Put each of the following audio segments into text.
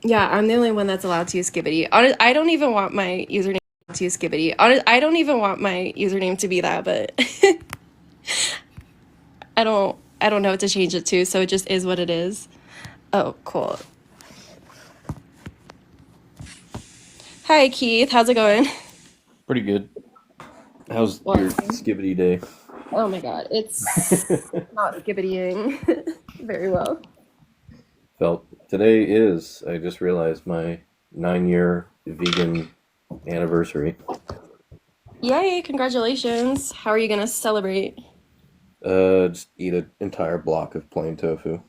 Yeah, I'm the only one that's allowed to use Skibbity. I don't even want my username to use Skibbity. I don't even want my username to be that, but I don't know what to change it to, so it just is what it is. Oh, cool. Hi, Keith. How's it going? Pretty good. How's Well, your skibbity day? oh my God, it's not skibbitying very well. Felt today is, I just realized, my 9-year vegan anniversary. Yay, congratulations. How are you gonna celebrate? Just eat an entire block of plain tofu.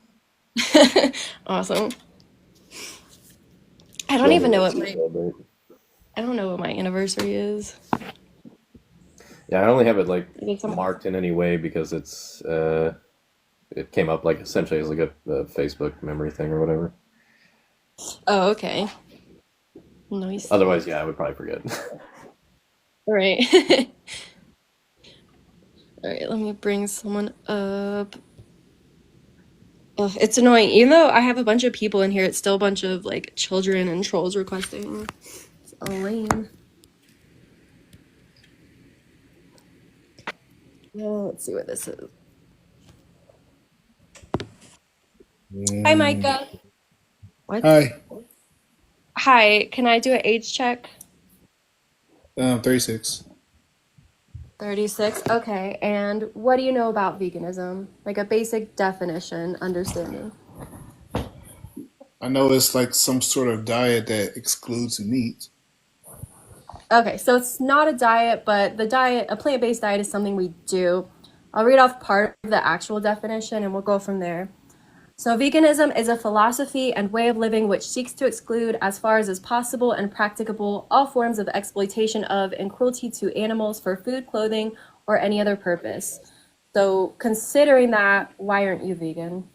Awesome. It's the only way I can My celebrate. I don't know what my anniversary is. Yeah, I only have it like Maybe some- marked in any way because it came up like essentially as like a Facebook memory thing or whatever. Oh, okay. Nice. Otherwise, yeah, I would probably forget. All right. All right, let me bring someone up. Ugh, it's annoying. Even though I have a bunch of people in here, it's still a bunch of like children and trolls requesting. It's lame. Let's see what this is. Hi, Mm. Micah. What? Hi, Hi, can I do an age check? 36. 36. Okay. And what do you know about veganism? Like a basic definition, understanding. I know it's like some sort of diet that excludes meat. Okay, so it's not a diet, but a plant-based diet is something we do. I'll read off part of the actual definition and we'll go from there. So, veganism is a philosophy and way of living which seeks to exclude, as far as is possible and practicable, all forms of exploitation of and cruelty to animals for food, clothing, or any other purpose. So, considering that, why aren't you vegan?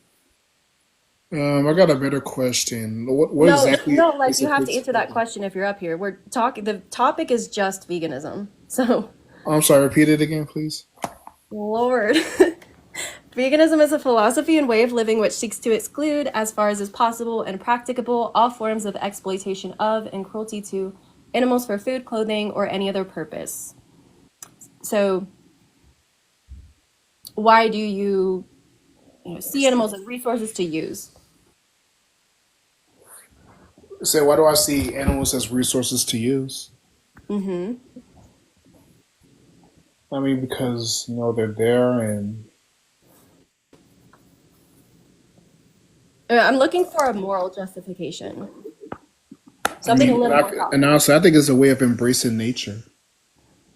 I got a better question. What No, exactly no, like is you it? have to answer that question if you're up here. We're talking, the topic is just veganism. So, Oh, I'm sorry, repeat it again, please. Lord. Veganism is a philosophy and way of living which seeks to exclude, as far as is possible and practicable, all forms of exploitation of and cruelty to animals for food, clothing, or any other purpose. So, why do you see animals as resources to use? Say, why do I see animals as resources to use? Mm-hmm. I mean, because they're there, and I'm looking for a moral justification, I something a mean, little more and thoughtful. honestly, I think it's a way of embracing nature.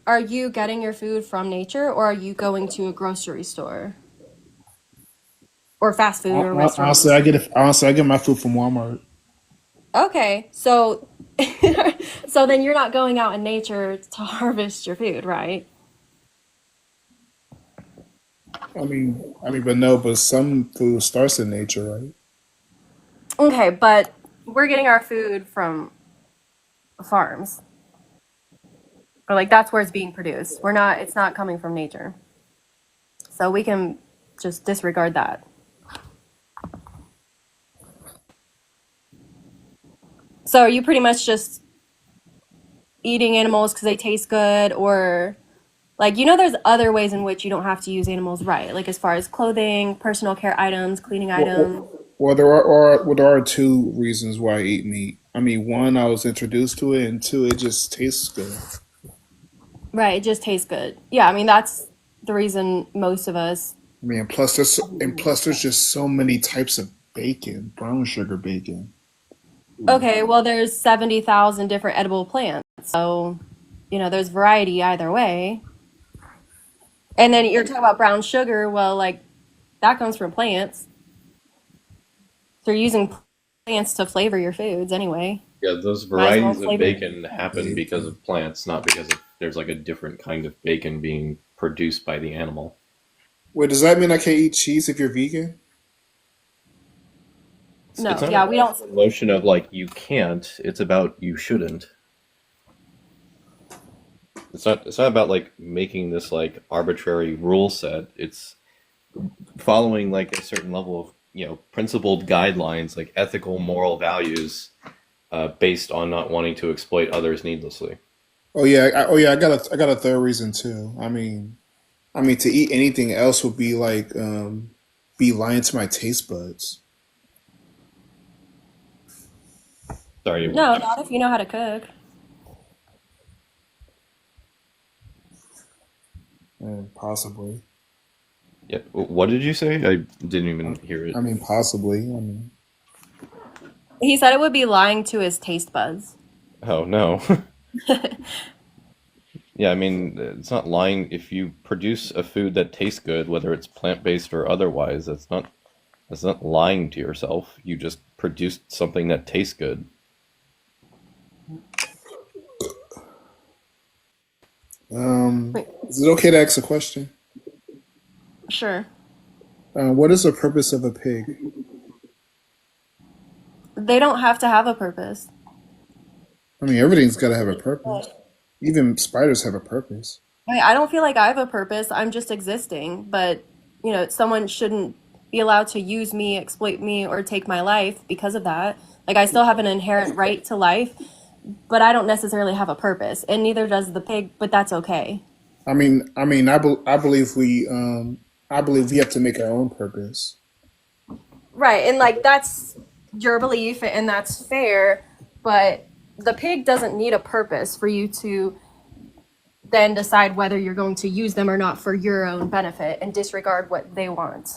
Are you getting your food from nature, or are you going to a grocery store or fast food or a restaurant? Honestly, I get my food from Walmart. Okay, so so then you're not going out in nature to harvest your food, right? But no, but some food starts in nature, right? Okay, but we're getting our food from farms. Or like that's where it's being produced. We're not it's not coming from nature. So we can just disregard that. So are you pretty much just eating animals because they taste good or like there's other ways in which you don't have to use animals, right? Like as far as clothing, personal care items, cleaning Well, items. well, there are two reasons why I eat meat. I mean, one, I was introduced to it, and two, it just tastes good. Right, it just tastes good. Yeah, I mean that's the reason most of us. I mean, plus there's just so many types of bacon, brown sugar bacon. Okay, well there's 70,000 different edible plants. So, there's variety either way. And then you're talking about brown sugar, well like that comes from plants. So you're using plants to flavor your foods anyway. Yeah, those Might as well varieties of flavor. bacon happen because Bacon. of plants, not because there's like a different kind of bacon being produced by the animal. Wait, does that mean I can't eat cheese if you're vegan? It's No, not yeah, we about don't. the notion of like you can't, it's about you shouldn't. It's not about like making this like arbitrary rule set. It's following like a certain level of, principled guidelines, like ethical, moral values based on not wanting to exploit others needlessly. I got a third reason too. I mean to eat anything else would be like be lying to my taste buds. Sorry. No, not if you know how to cook. Possibly. Yeah. What did you say? I didn't even hear it. I mean, possibly. I mean, He said it would be lying to his taste buds. Oh no. Yeah, I mean, it's not lying if you produce a food that tastes good, whether it's plant-based or otherwise. That's not lying to yourself. You just produced something that tastes good. Wait, is it okay to ask a question? sure. What is the purpose of a pig? They don't have to have a purpose. I mean, everything's got to have a purpose. Even spiders have a purpose. I don't feel like I have a purpose. I'm just existing. But, someone shouldn't be allowed to use me, exploit me, or take my life because of that. Like, I still have an inherent right to life, but I don't necessarily have a purpose. And neither does the pig, but that's okay. I believe we have to make our own purpose. Right. And, like, that's your belief, and that's fair. But the pig doesn't need a purpose for you to then decide whether you're going to use them or not for your own benefit and disregard what they want.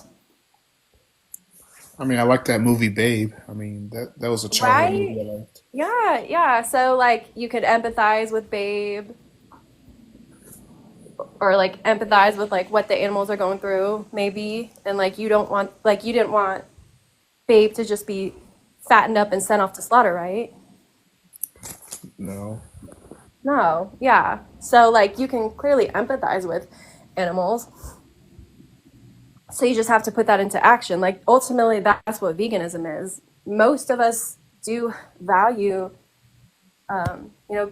I mean, I like that movie Babe. I mean, that was a childhood movie Right? I liked. Yeah, yeah. So like you could empathize with Babe or like empathize with like what the animals are going through maybe and like you didn't want Babe to just be fattened up and sent off to slaughter, right? No. No. Yeah. So like you can clearly empathize with animals. So you just have to put that into action. Like ultimately that's what veganism is. Most of us do value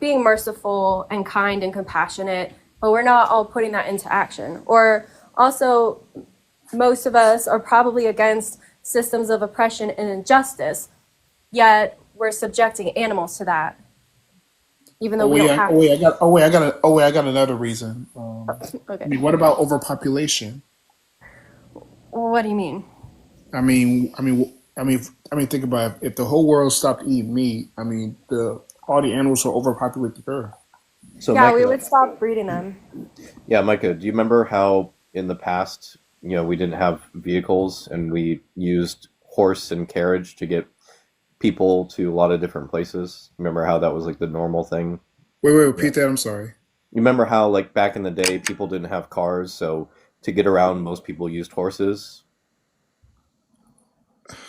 being merciful and kind and compassionate, but we're not all putting that into action. Or also, most of us are probably against systems of oppression and injustice, yet we're subjecting animals to that, even though Oh we wait, don't have to. I got another reason. I Okay. mean, what about overpopulation? What do you mean? I mean, I mean, think about it. If the whole world stopped eating meat, I mean, the all the animals will overpopulate the earth. So, Yeah, we Micah, would stop breeding them. yeah, Micah, do you remember how in the past, we didn't have vehicles and we used horse and carriage to get people to a lot of different places? Remember how that was like the normal thing? Wait, Yeah. repeat that. I'm sorry. You remember how like back in the day people didn't have cars, so to get around most people used horses?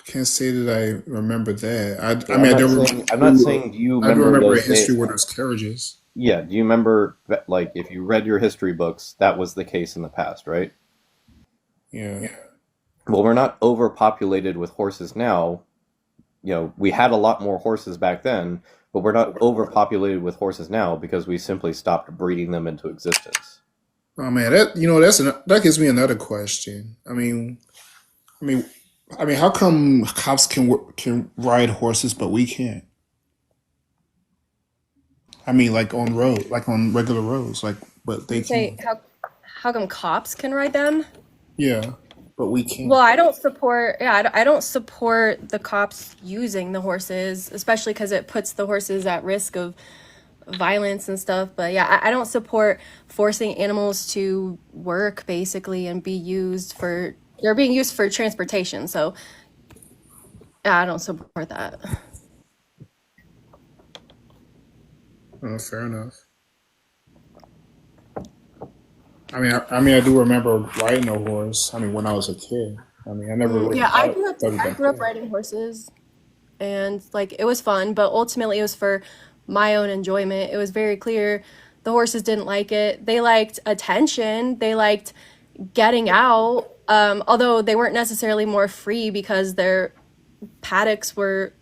Can't say that I remember that. I Yeah, mean, I don't I'm not saying do you I do remember remember a those days? history where there's carriages. Yeah, do you remember that, like if you read your history books, that was the case in the past, right? Yeah. Well, we're not overpopulated with horses now. We had a lot more horses back then, but we're not overpopulated with horses now because we simply stopped breeding them into existence. Oh man, that gives me another question. I mean, how come cops can ride horses but we can't? I mean, like on regular roads, like but they You say can. how come cops can ride them? Yeah, but we Well, can't. I don't support, yeah, I don't support the cops using the horses, especially because it puts the horses at risk of violence and stuff. But yeah, I don't support forcing animals to work basically and they're being used for transportation. So yeah, I don't support that. Oh, fair enough. I do remember riding a horse. I mean, when I was a kid. I mean, I never really Yeah, thought I about grew up that. riding horses and like it was fun, but ultimately it was for my own enjoyment. It was very clear the horses didn't like it. They liked attention. They liked getting out. Although they weren't necessarily more free because their paddocks were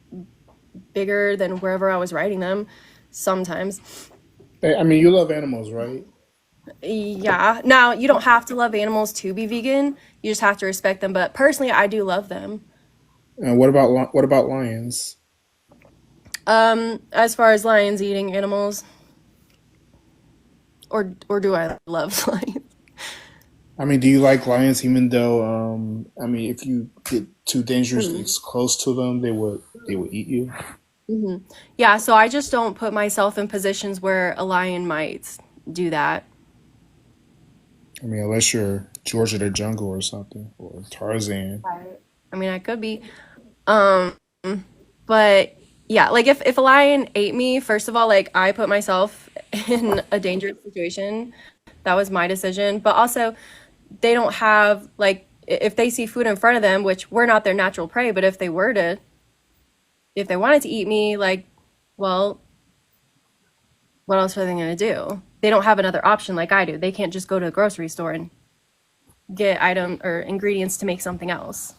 bigger than wherever I was riding them sometimes. I mean, you love animals, right? Yeah. Now, you don't have to love animals to be vegan. You just have to respect them. But personally, I do love them. And what about lions? As far as lions eating animals, or do I love lions? I mean, do you like lions even though I mean if you get too dangerously Mm. close to them, they would eat you? Hmm. Yeah, so I just don't put myself in positions where a lion might do that. I mean, unless you're George of the Jungle or something, or Tarzan. Right. I mean, I could be. Um, but yeah, like if a lion ate me, first of all, like I put myself in a dangerous situation. That was my decision. But also, they don't have like if they see food in front of them, which we're not their natural prey, but if they wanted to eat me, like, well, what else are they going to do? They don't have another option like I do. They can't just go to the grocery store and get item or ingredients to make something else.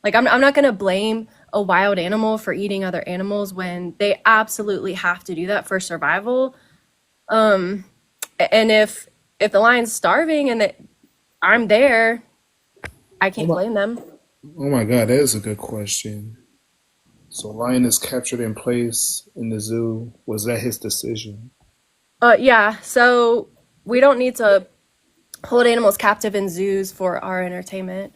Like I'm not going to blame a wild animal for eating other animals when they absolutely have to do that for survival. Um, and if the lion's starving and that I'm there, I Oh can't my, blame them. oh my God, that is a good question. So, lion is captured in place in the zoo. Was that his decision? Yeah, so we don't need to hold animals captive in zoos for our entertainment.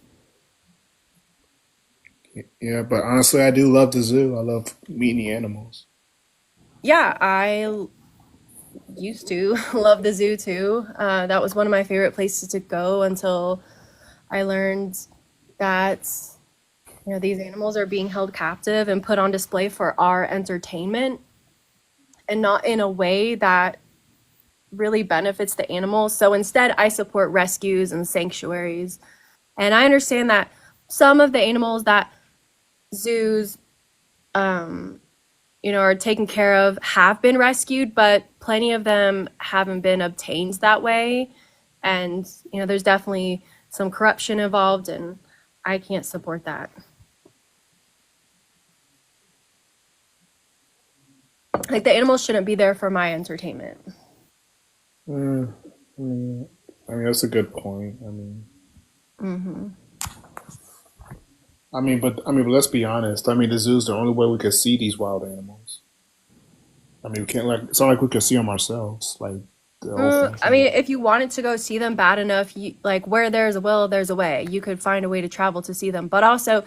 Yeah, but honestly, I do love the zoo. I love meeting the animals. Yeah, I used to love the zoo too. That was one of my favorite places to go until I learned that these animals are being held captive and put on display for our entertainment and not in a way that really benefits the animals. So instead, I support rescues and sanctuaries. And I understand that some of the animals that zoos are taken care of have been rescued, but plenty of them haven't been obtained that way. And, there's definitely some corruption involved, and I can't support that. Like, the animals shouldn't be there for my entertainment. Mm, mm, I mean, that's a good point. Hmm. But let's be honest. I mean, the zoo's the only way we could see these wild animals. I mean, we can't like. It's not like we could see them ourselves, like the old I fashioned mean, way. if you wanted to go see them bad enough, like where there's a will, there's a way. You could find a way to travel to see them. But also,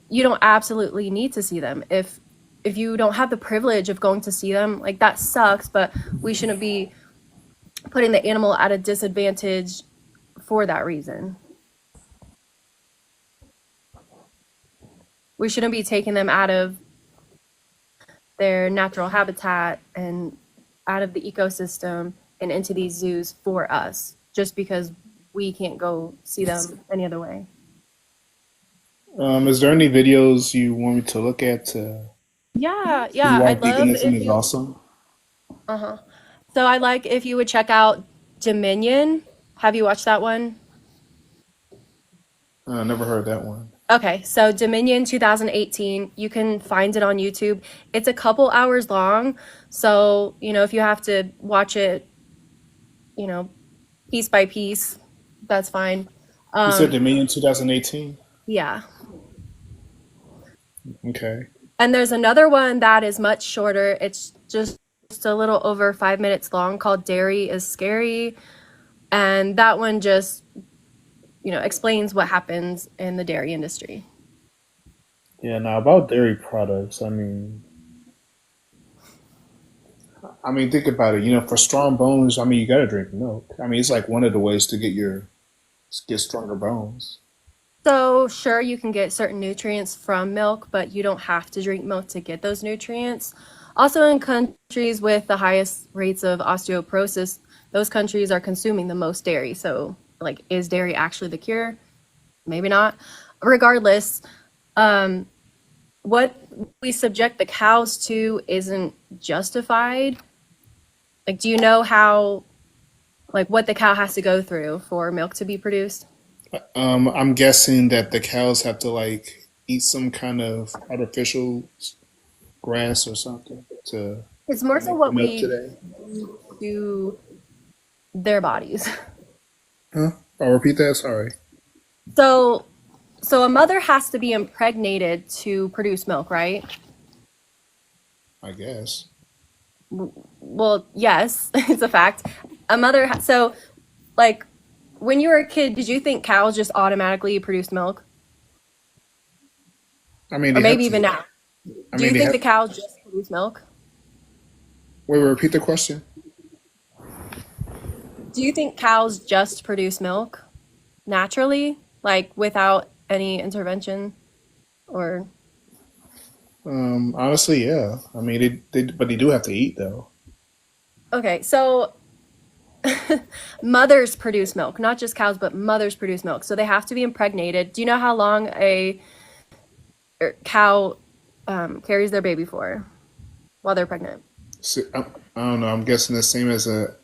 you don't absolutely need to see them. If you don't have the privilege of going to see them, like that sucks, but we shouldn't be putting the animal at a disadvantage for that reason. We shouldn't be taking them out of their natural habitat and out of the ecosystem and into these zoos for us just because we can't go see them any other way. Is there any videos you want me to look at to Yeah, see yeah, why I'd love veganism if is you. awesome? Uh-huh. So I'd like if you would check out Dominion. Have you watched that one? Never heard that one. Okay, so Dominion 2018, you can find it on YouTube. It's a couple hours long, so if you have to watch it, you know, piece by piece, that's fine. You said Um, Dominion 2018. yeah. Okay. And there's another one that is much shorter. It's just a little over 5 minutes long called Dairy is Scary. And that one just, explains what happens in the dairy industry. Yeah. Now about dairy products. Think about it. For strong bones, you gotta drink milk. It's like one of the ways to get stronger bones. So, sure, you can get certain nutrients from milk, but you don't have to drink milk to get those nutrients. Also, in countries with the highest rates of osteoporosis, those countries are consuming the most dairy. So, like, is dairy actually the cure? Maybe not. Regardless, um, what we subject the cows to isn't justified. Like, do you know how, like, what the cow has to go through for milk to be produced? I'm guessing that the cows have to like eat some kind of artificial grass or something It's more to so make the what milk we today. do their bodies. Huh? I'll repeat that. Sorry. So, so a mother has to be impregnated to produce milk, right? I guess. Well, yes, it's a fact. So like when you were a kid, did you think cows just automatically produce milk? I mean, Or they have maybe to. even now. I Do you mean, they think have. the cows just produce milk? Wait, repeat the question. Do you think cows just produce milk naturally, like without any intervention? Or Honestly, yeah. I mean, but they do have to eat though. okay, so mothers produce milk, not just cows, but mothers produce milk. So they have to be impregnated. Do you know how long a cow carries their baby for while they're pregnant? So, I don't know. I'm guessing the same as a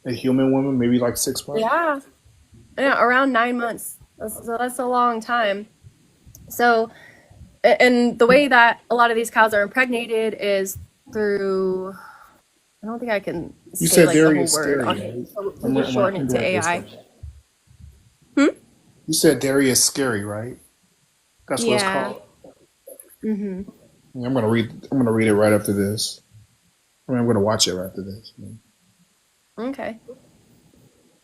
human woman, maybe like 6 months. Yeah, yeah, around 9 months. That's a long time. So, and the way that a lot of these cows are impregnated is through, I don't think I can You say said like the dairy whole is word scary, on here, right? so we'll just I shorten think it I to have this AI. right. Hmm? You said dairy is scary, right? That's what it's Yeah. called. Mm-hmm. Yeah, I'm gonna read. I'm gonna read it right after this. I mean, I'm gonna watch it right after this. Okay.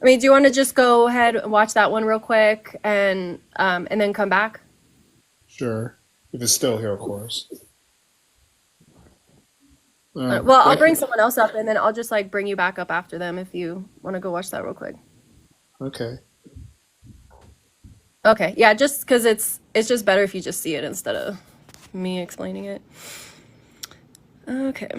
I mean, do you want to just go ahead and watch that one real quick and then come back? Sure, if it's still here, of course. Well, I'll Thank bring you. someone else up and then I'll just like bring you back up after them if you want to go watch that real quick. Okay. Okay. Yeah, just because it's just better if you just see it instead of me explaining it. Okay.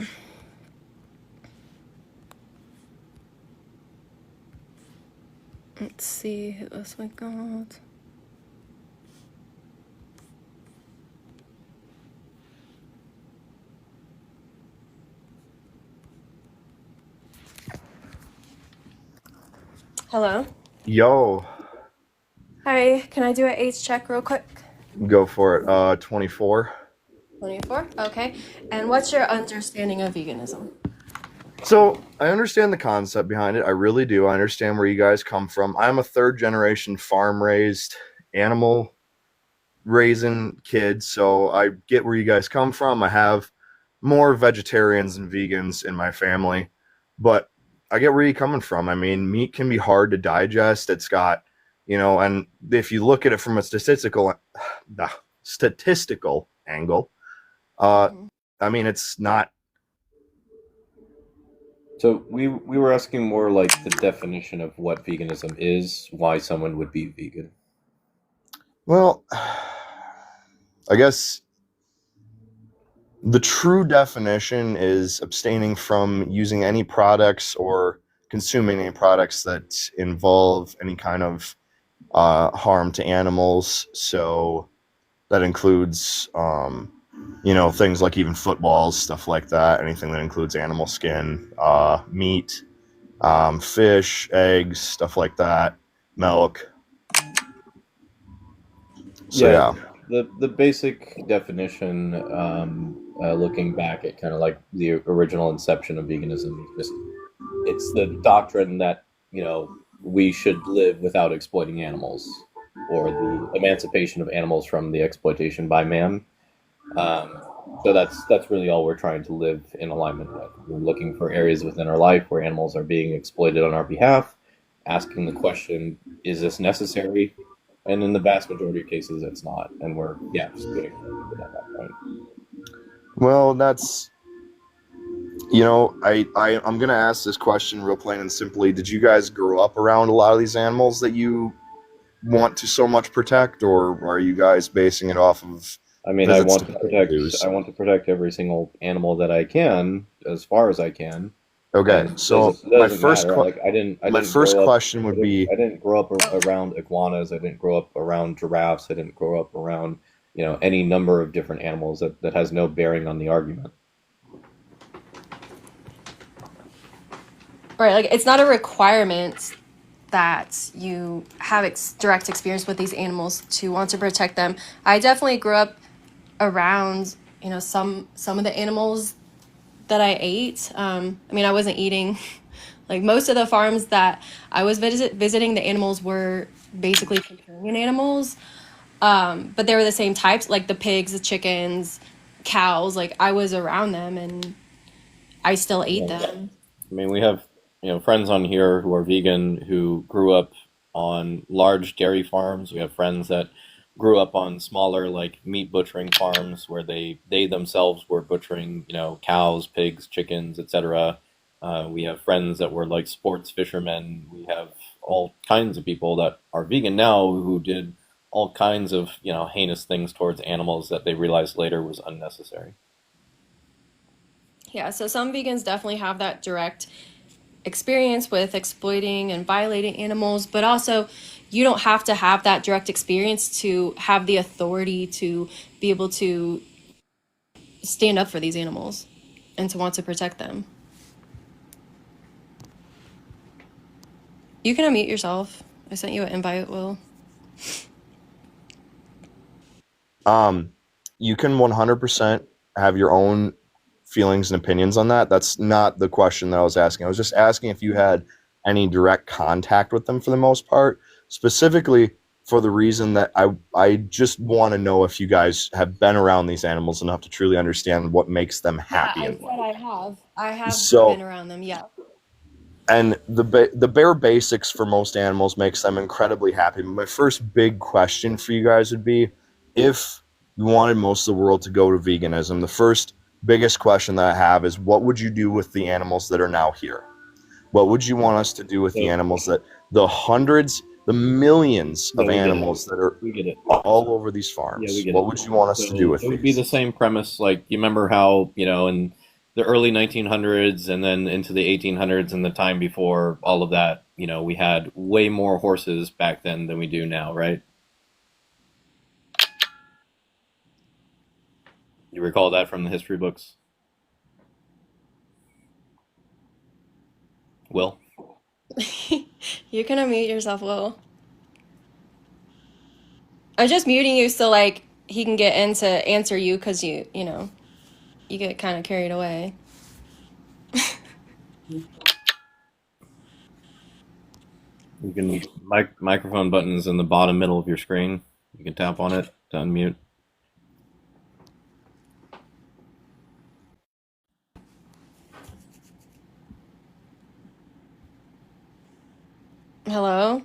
Let's see who else we got. Hello. Yo, Hi. Can I do an age check real quick? go for it. 24. 24. Okay. And what's your understanding of veganism? So I understand the concept behind it. I really do. I understand where you guys come from. I'm a third generation farm raised animal raising kid, so I get where you guys come from. I have more vegetarians and vegans in my family, but I get where you're coming from. I mean, meat can be hard to digest. It's got, and if you look at it from a statistical angle, uh, Mhm. I mean, it's not. So we were asking more like the definition of what veganism is, why someone would be vegan. Well, I guess the true definition is abstaining from using any products or consuming any products that involve any kind of harm to animals. So that includes, things like even footballs, stuff like that. Anything that includes animal skin, meat, fish, eggs, stuff like that, milk. So Yeah, yeah. the basic definition, looking back at kind of like the original inception of veganism, is just it's the doctrine that we should live without exploiting animals, or the emancipation of animals from the exploitation by man. So that's really all we're trying to live in alignment with. We're looking for areas within our life where animals are being exploited on our behalf, asking the question, is this necessary? And in the vast majority of cases, it's not. And we're, yeah, just getting started at that point. Well, that's I'm gonna ask this question real plain and simply. Did you guys grow up around a lot of these animals that you want to so much protect, or are you guys basing it off of I mean, visits to petting I zoos? want to protect every single animal that I can, as far as I can. Okay, And so it doesn't matter. Like I my didn't first grow up, question would be, I didn't grow up around iguanas. I didn't grow up around giraffes. I didn't grow up around, any number of different animals that has no bearing on the argument. Right, like it's not a requirement that you have direct experience with these animals to want to protect them. I definitely grew up around, some of the animals that I ate. I mean, I wasn't eating like most of the farms that I was visiting. The animals were basically companion animals, but they were the same types, like the pigs, the chickens, cows. Like I was around them and I still ate Yeah. them. I mean, we have, friends on here who are vegan who grew up on large dairy farms. We have friends that grew up on smaller, like, meat butchering farms where they themselves were butchering, cows, pigs, chickens, etc. We have friends that were like sports fishermen. We have all kinds of people that are vegan now who did all kinds of, heinous things towards animals that they realized later was unnecessary. Yeah, so some vegans definitely have that direct experience with exploiting and violating animals, but also you don't have to have that direct experience to have the authority to be able to stand up for these animals and to want to protect them. You can unmute yourself. I sent you an invite, Will. You can 100% have your own feelings and opinions on that. That's not the question that I was asking. I was just asking if you had any direct contact with them for the most part, specifically for the reason that I just want to know if you guys have been around these animals enough to truly understand what makes them Yeah, happy I in said life. I have. I have been So, around them, yeah. and the bare basics for most animals makes them incredibly happy. My first big question for you guys would be, if you wanted most of the world to go to veganism, the first biggest question that I have is, what would you do with the animals that are now here? What would you want us to do with the So, animals that the hundreds, the millions yeah, of we get it. animals that are We get it. all over these Yeah, we farms? get What it. would you want us to do So with it would be these? the same premise. Like, you remember how, in the early 1900s and then into the 1800s and the time before all of that, we had way more horses back then than we do now, right? You recall that from the history books? Will? You can unmute yourself, Will. I'm just muting you so like he can get in to answer you because you get kind of carried away. You can, microphone button is in the bottom middle of your screen. You can tap on it to unmute. Hello?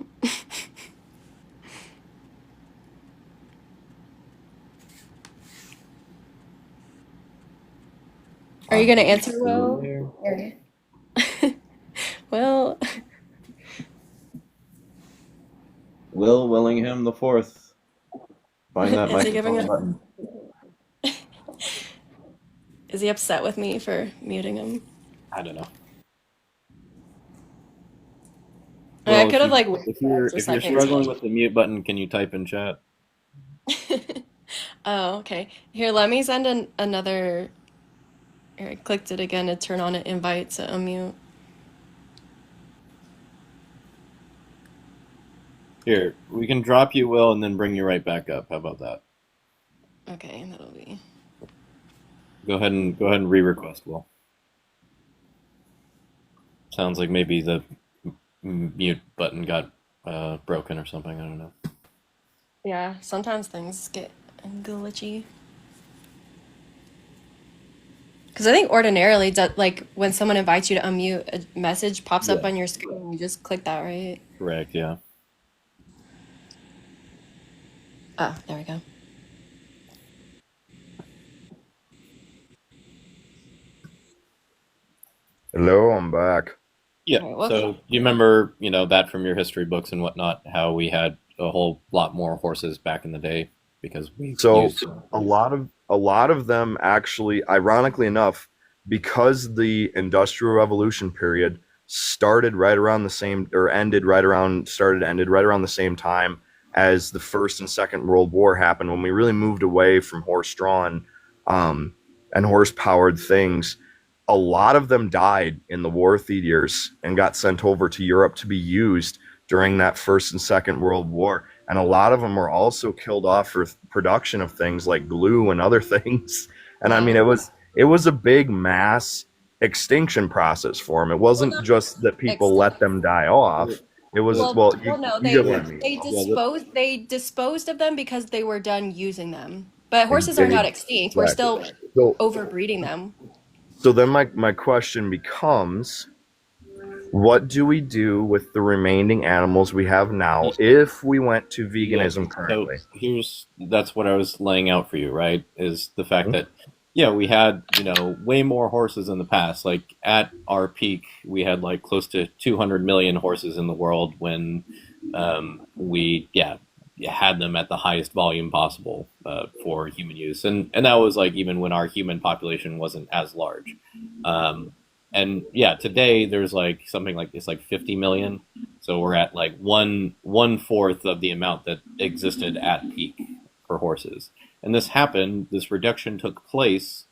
Are you gonna answer, Will? Or- Well, Will Willingham the Fourth. Find that is he giving microphone a, button. is he upset with me for muting him? I don't know. I mean, I Well, could have like if waited an you're extra if you're second struggling to. with the mute button, can you type in chat? Oh, okay. Here, let me send another. Here, I clicked it again to turn on an invite to unmute. Here, we can drop you, Will, and then bring you right back up. How about that? Okay, that'll be. Go ahead and re-request, Will. Sounds like maybe the mute button got broken or something. I don't know. Yeah, sometimes things get glitchy. Because I think ordinarily, like when someone invites you to unmute, a message pops up Yeah, on your screen. You just click that, right? correct. Yeah. Oh, there we go. Hello, I'm back. Yeah. All right, So well, you remember, that from your history books and whatnot, how we had a whole lot more horses back in the day because we So used. a lot of them actually, ironically enough, because the Industrial Revolution period started right around the same, or ended right around the same time as the First and Second World War happened, when we really moved away from horse-drawn um, and horse-powered things. A lot of them died in the war theaters and got sent over to Europe to be used during that First and Second World War. And a lot of them were also killed off for production of things like glue and other things. And I mean, wow. it was a big mass extinction process for them. It Well, wasn't not just that people let extinct. them die off. It was, The, well, Well, no, you get what I mean. they yeah, the, disposed of them because they were done using them. But and horses are getting not extinct. We're exactly. still So overbreeding them. so then my question becomes, what do we do with the remaining animals we have now if we went to Yeah. veganism So currently? that's what I was laying out for you, right? Is the fact that yeah, we had, way more horses in the past. Like at our peak, we had like close to 200 million horses in the world when we had them at the highest volume possible for human use, and that was like even when our human population wasn't as large. Um, and yeah, today there's like something like it's like 50 million. So we're at like one fourth of the amount that existed at peak for horses. And this happened. This reduction took place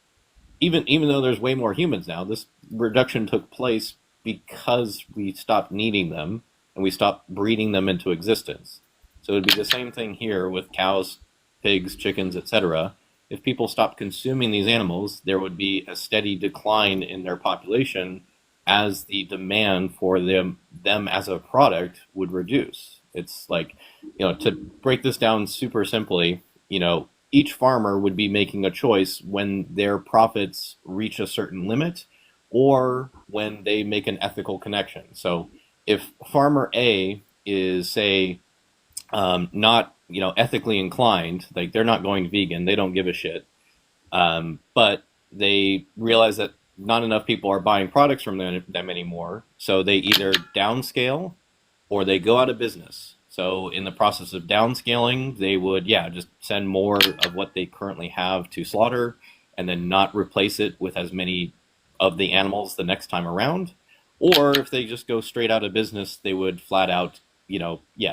even though there's way more humans now. This reduction took place because we stopped needing them and we stopped breeding them into existence. So it'd be the same thing here with cows, pigs, chickens, etc. If people stopped consuming these animals, there would be a steady decline in their population as the demand for them as a product would reduce. It's like, to break this down super simply, each farmer would be making a choice when their profits reach a certain limit or when they make an ethical connection. So if farmer A is, say, not ethically inclined, like they're not going vegan, they don't give a shit, but they realize that not enough people are buying products from them anymore, so they either downscale or they go out of business. So in the process of downscaling, they would, just send more of what they currently have to slaughter and then not replace it with as many of the animals the next time around. Or if they just go straight out of business, they would flat out,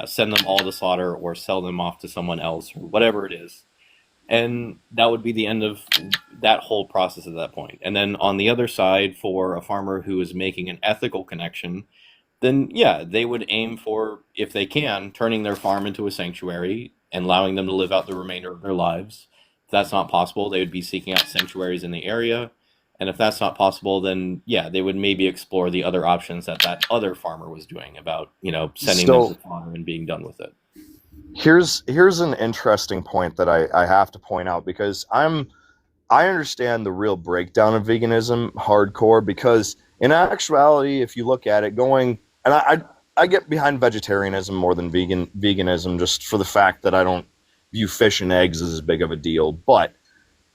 send them all to slaughter or sell them off to someone else or whatever it is. And that would be the end of that whole process at that point. And then on the other side, for a farmer who is making an ethical connection, then yeah, they would aim for, if they can, turning their farm into a sanctuary and allowing them to live out the remainder of their lives. If that's not possible, they would be seeking out sanctuaries in the area. And if that's not possible, then yeah, they would maybe explore the other options that other farmer was doing about, sending them to slaughter and being done with it. Here's an interesting point that I have to point out, because I understand the real breakdown of veganism hardcore, because in actuality, if you look at it going, and I get behind vegetarianism more than veganism, just for the fact that I don't view fish and eggs as big of a deal. But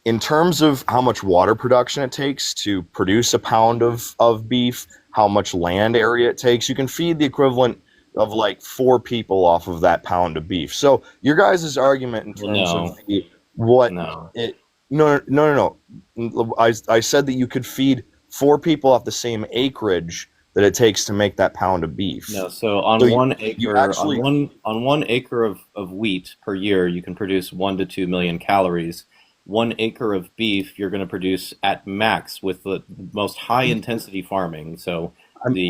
in terms of how much water production it takes to produce a pound of beef, how much land area it takes, you can feed the equivalent of like 4 people off of that pound of beef. So your guys' argument in terms of what No. it no. I said that you could feed 4 people off the same acreage that it takes to make that pound of beef. No, so on So one you acre, actually on 1 acre of wheat per year, you can produce 1 to 2 million calories. 1 acre of beef, you're going to produce at max with the most high intensity farming. So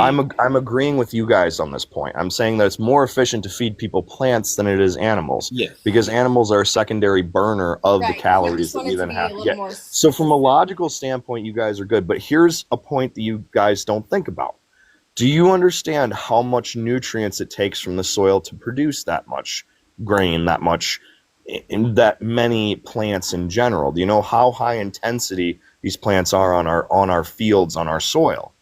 I'm agreeing with you guys on this point. I'm saying that it's more efficient to feed people plants than it is animals, yes, because animals are a secondary burner of the Right. I calories just that we wanted to then be have a to little get. more So from a specific. logical standpoint, you guys are good, but here's a point that you guys don't think about. Do you understand how much nutrients it takes from the soil to produce that much grain, that much, in that many plants in general? Do you know how high intensity these plants are on our fields, on our soil?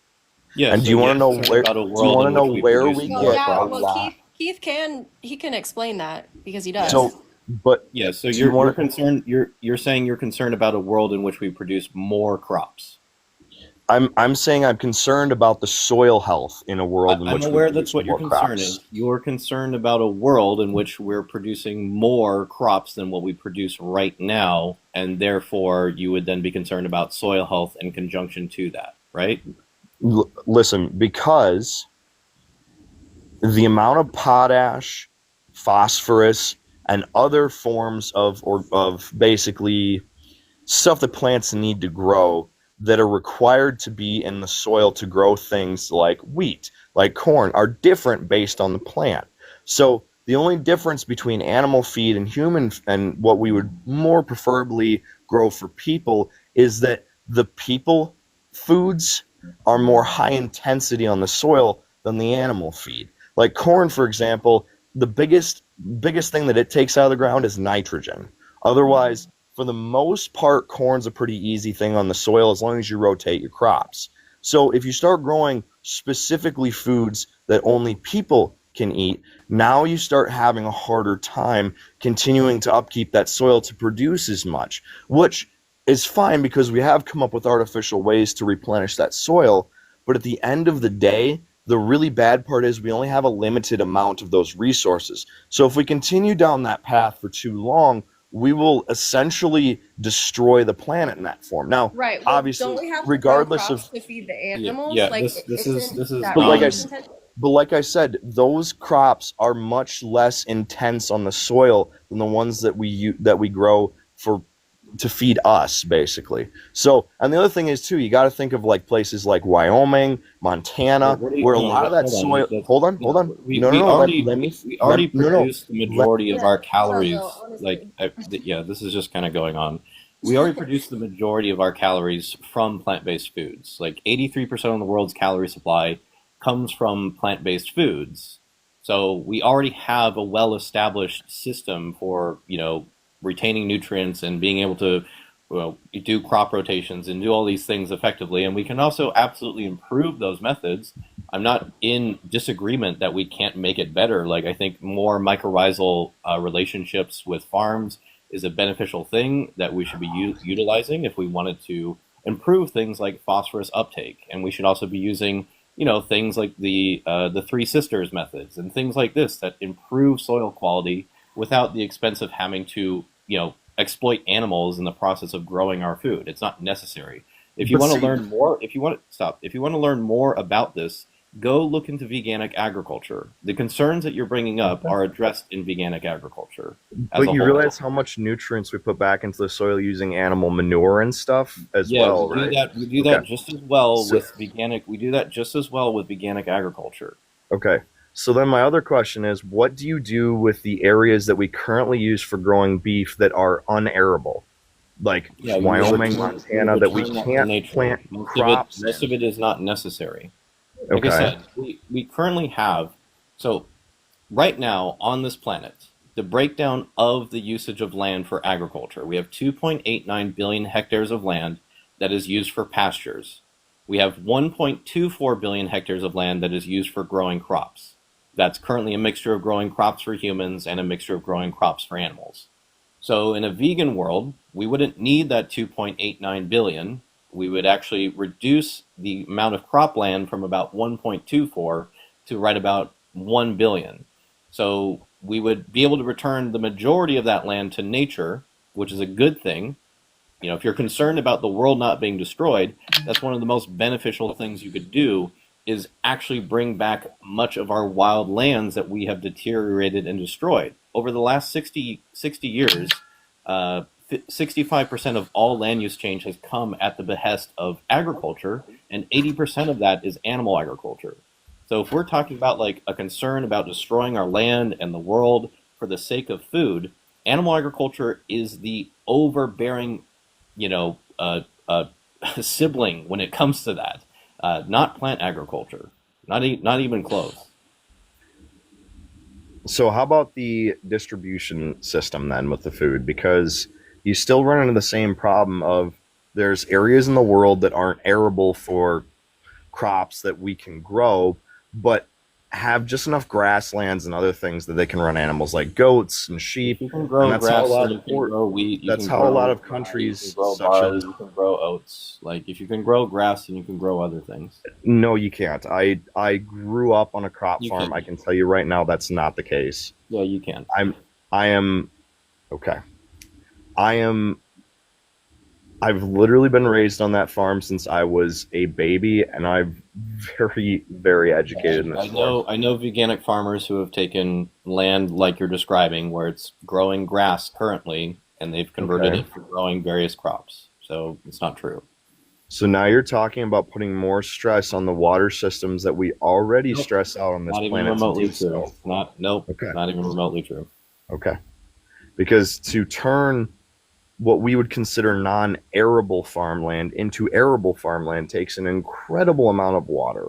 yeah. And do So you want you're to know concerned where? about a Do you world want in to know which we where produce we Well, more get yeah. a crops. Well, lot? Keith can explain that because he Yes. does. So, but Yeah, so do you you're want? concerned. You're saying you're concerned about a world in which we produce more crops. I'm saying I'm concerned about the soil health in a world in I'm which we aware that's produce what your more concern crops. is. You're concerned about a world in which we're producing more crops than what we produce right now, and therefore you would then be concerned about soil health in conjunction to that, right? Listen, because the amount of potash, phosphorus, and other forms of basically stuff that plants need to grow that are required to be in the soil to grow things like wheat, like corn, are different based on the plant. So the only difference between animal feed and human and what we would more preferably grow for people is that the people foods are more high intensity on the soil than the animal feed. Like corn, for example, the biggest thing that it takes out of the ground is nitrogen. Otherwise, for the most part, corn's a pretty easy thing on the soil as long as you rotate your crops. So if you start growing specifically foods that only people can eat, now you start having a harder time continuing to upkeep that soil to produce as much, which is fine because we have come up with artificial ways to replenish that soil. But at the end of the day, the really bad part is we only have a limited amount of those resources. So if we continue down that path for too long, we will essentially destroy the planet in that form. Now, Right. Well, obviously, don't we have to grow regardless crops of, to feed the Yeah, animals? yeah. Like, This is isn't that but like I, resource intensive? but like I said, those crops are much less intense on the soil than the ones that we grow for to feed us, basically. So, and the other thing is too, you got to think of like places like Wyoming, Montana, What do you, where a no, lot of that hold on. soil. That's, Hold on, hold no, on. No, no, we no. already Let me. we already No, no. produce the Let, majority of Yeah. our So calories. though, Like, honestly. yeah, this is just kind of going on. We already produce the majority of our calories from plant-based foods. Like 83% of the world's calorie supply comes from plant-based foods. So we already have a well-established system for, retaining nutrients and being able to, do crop rotations and do all these things effectively. And we can also absolutely improve those methods. I'm not in disagreement that we can't make it better. Like, I think more mycorrhizal relationships with farms is a beneficial thing that we should be utilizing if we wanted to improve things like phosphorus uptake. And we should also be using, things like the Three Sisters methods and things like this that improve soil quality without the expense of having to, exploit animals in the process of growing our food. It's not necessary. If you but want to see, learn more, if you want to learn more about this, go look into veganic agriculture. The concerns that you're bringing up are addressed in veganic agriculture as but a you whole. realize how much nutrients we put back into the soil using animal manure and stuff as Yeah, well, right? we do Okay. that just as well So, with veganic. We do that just as well with veganic agriculture. okay. So then my other question is, what do you do with the areas that we currently use for growing beef that are unarable? Like Yeah, Wyoming, we Montana, that we return that to can't nature. plant crops Most in. of it is not necessary. Like I Okay. said, we currently have, so right now on this planet, the breakdown of the usage of land for agriculture, we have 2.89 billion hectares of land that is used for pastures. We have 1.24 billion hectares of land that is used for growing crops. That's currently a mixture of growing crops for humans and a mixture of growing crops for animals. So in a vegan world, we wouldn't need that 2.89 billion. We would actually reduce the amount of cropland from about 1.24 to right about 1 billion. So we would be able to return the majority of that land to nature, which is a good thing. If you're concerned about the world not being destroyed, that's one of the most beneficial things you could do is actually bring back much of our wild lands that we have deteriorated and destroyed. Over the last 60 years, 65% of all land use change has come at the behest of agriculture, and 80% of that is animal agriculture. So if we're talking about like a concern about destroying our land and the world for the sake of food, animal agriculture is the overbearing, you know, uh, uh, sibling when it comes to that. Not plant agriculture, not even close. So how about the distribution system then with the food? Because you still run into the same problem of there's areas in the world that aren't arable for crops that we can grow, but have just enough grasslands and other things that they can run animals like goats and If sheep, you can and grow grass, then you can grow wheat. You that's can how a lot grow of rye. You can countries grow such barley. as You can grow oats. Like if you can grow grass, then you can grow other things. no, you can't. I grew up on a crop You farm. I can. can tell you right now that's not the case. Yeah, you can. I'm I am okay. I am I've literally been raised on that farm since I was a baby, and I'm very, very educated in this farm. I know veganic farmers who have taken land like you're describing, where it's growing grass currently, and they've converted Okay. it for growing various crops. So it's not true. So now you're talking about putting more stress on the water systems that we already Nope. stress out on this Not even planet to remotely do true. so. Nope, Okay. not even remotely true. Okay. Because to turn what we would consider non-arable farmland into arable farmland takes an incredible amount of water.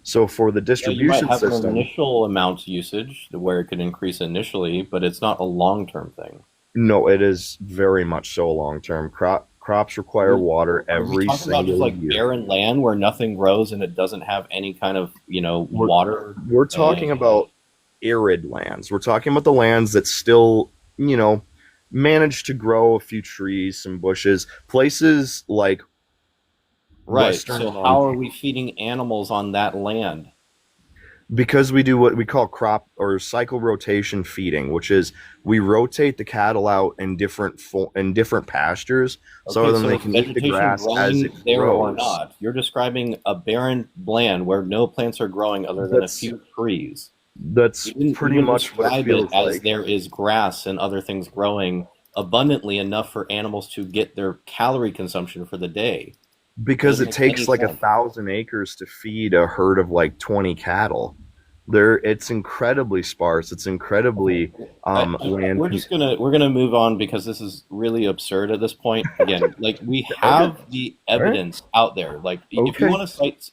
So for the Yeah, you might distribution have an system, initial amount usage where it could increase initially, but it's not a long-term thing. No, it is very much so long term. Crops require water Are we every talking about just single like year. barren land where nothing grows and it doesn't have any kind of, We're water? we're Uh, talking about arid lands. We're talking about the lands that still, manage to grow a few trees, some bushes. Places like right. Western So how are Montana, we feeding animals on that land? because we do what we call crop or cycle rotation feeding, which is we rotate the cattle out in different pastures so Okay, then so they is can eat the vegetation grass as it growing there or grows. not? You're describing a barren land where no plants are growing other than a That's few trees. that's You pretty didn't much what it describe it feels as like. there is grass and other things growing abundantly enough for animals to get their calorie consumption for the day. Because Doesn't it make takes any like sense. 1,000 acres to feed a herd of like 20 cattle. It's incredibly sparse. It's Okay. incredibly land. We're gonna move on because this is really absurd at this point. Again, like we Okay, have the all right, evidence out there. Like okay.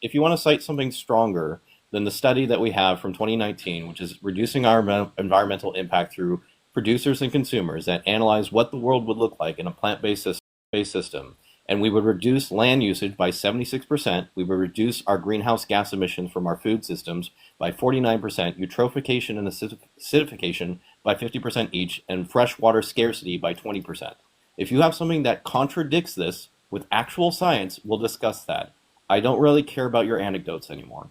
if you want to cite something stronger than the study that we have from 2019, which is reducing our environmental impact through producers and consumers that analyze what the world would look like in a plant-based system, and we would reduce land usage by 76%. We would reduce our greenhouse gas emissions from our food systems by 49%, eutrophication and acidification by 50% each, and freshwater scarcity by 20%. If you have something that contradicts this with actual science, we'll discuss that. I don't really care about your anecdotes anymore.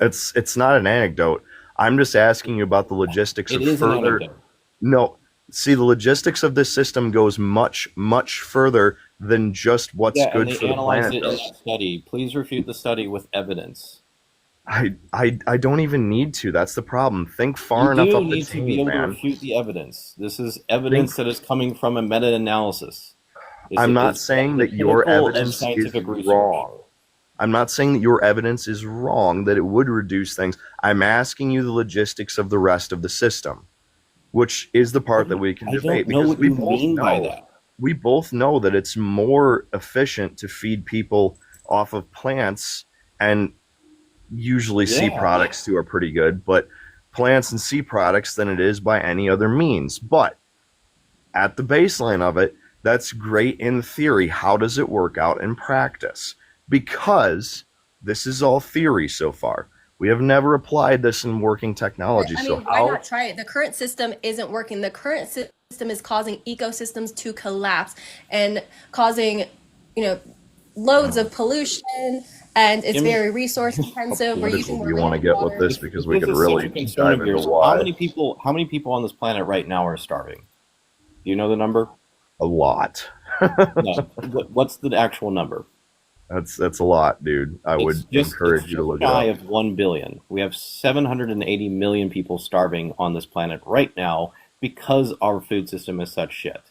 It's not an anecdote. I'm just asking you about the logistics It of is an further. anecdote. No, see, the logistics of this system goes much, much further than just what's Yeah, and good they for the analyzed planet, it in though. that study. Please refute the study with evidence. I don't even need to. That's the problem. Think You far enough do up the need to be chain, able to man. refute the evidence. This is Think. evidence that is coming from a meta-analysis. I'm not Is saying the that your pinnacle of evidence is scientific research. wrong. I'm not saying that your evidence is wrong, that it would reduce things. I'm asking you the logistics of the rest of the system, which is the part that we can I don't debate know because what you mean by that. we both know that it's more efficient to feed people off of plants and usually sea Yeah. products too are pretty good, but plants and sea products than it is by any other means. But at the baseline of it, that's great in theory. How does it work out in practice? Because this is all theory so far. We have never applied this in working But, technology. I So mean, why how not try it? The current system isn't working. The current system is causing ecosystems to collapse and causing, you know, loads of pollution, and it's Give me very resource how intensive. We're using political do more you want land to and get with water. this? if Because we this could is such a really concern dive of into yours, why. how many people on this planet right now are starving? Do you know the number? A lot. No. What's the actual number? That's a lot, dude. I would It's encourage you to just look it shy up. of 1 billion. We have 780 million people starving on this planet right now because our food system is such shit.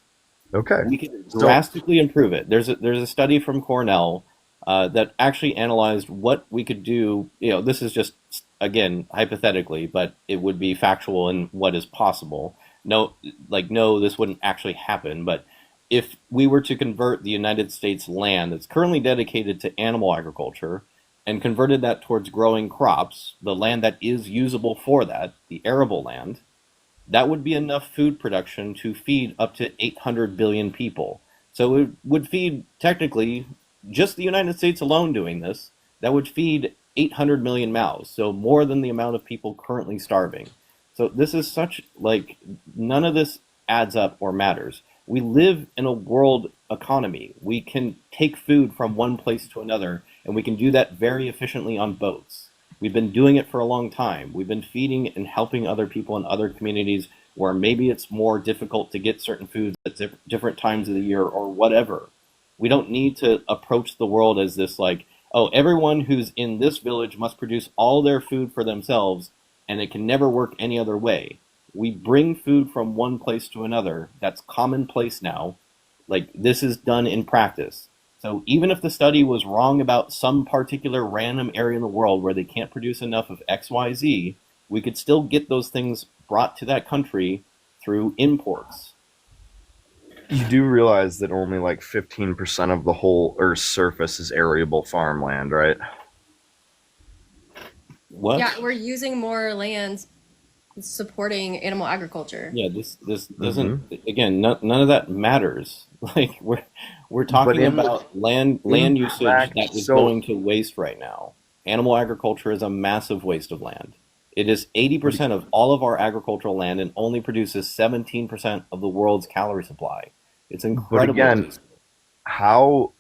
Okay. We can So drastically improve it. There's a study from Cornell that actually analyzed what we could do. This is just again hypothetically, but it would be factual in what is possible. No, like no, this wouldn't actually happen. But if we were to convert the United States land that's currently dedicated to animal agriculture and converted that towards growing crops, the land that is usable for that, the arable land, that would be enough food production to feed up to 800 billion people. So it would feed, technically, just the United States alone doing this, that would feed 800 million mouths. So more than the amount of people currently starving. So this is such, like, none of this adds up or matters. We live in a world economy. We can take food from one place to another, and we can do that very efficiently on boats. We've been doing it for a long time. We've been feeding and helping other people in other communities where maybe it's more difficult to get certain foods at different times of the year or whatever. We don't need to approach the world as this like, oh, everyone who's in this village must produce all their food for themselves and it can never work any other way. We bring food from one place to another. That's commonplace now. Like this is done in practice. So even if the study was wrong about some particular random area in the world where they can't produce enough of XYZ, we could still get those things brought to that country through imports. you do realize that only like 15% of the whole Earth's surface is arable farmland, right? What? Yeah, we're using more land supporting animal agriculture. Yeah, this doesn't, Hmm. again, none of that matters. Like we're But talking about land usage incorrect. that is So, going to waste right now. Animal agriculture is a massive waste of land. It is but 80% of all of our agricultural land and only produces 17% of the world's calorie supply. It's but incredibly again, wasteful. how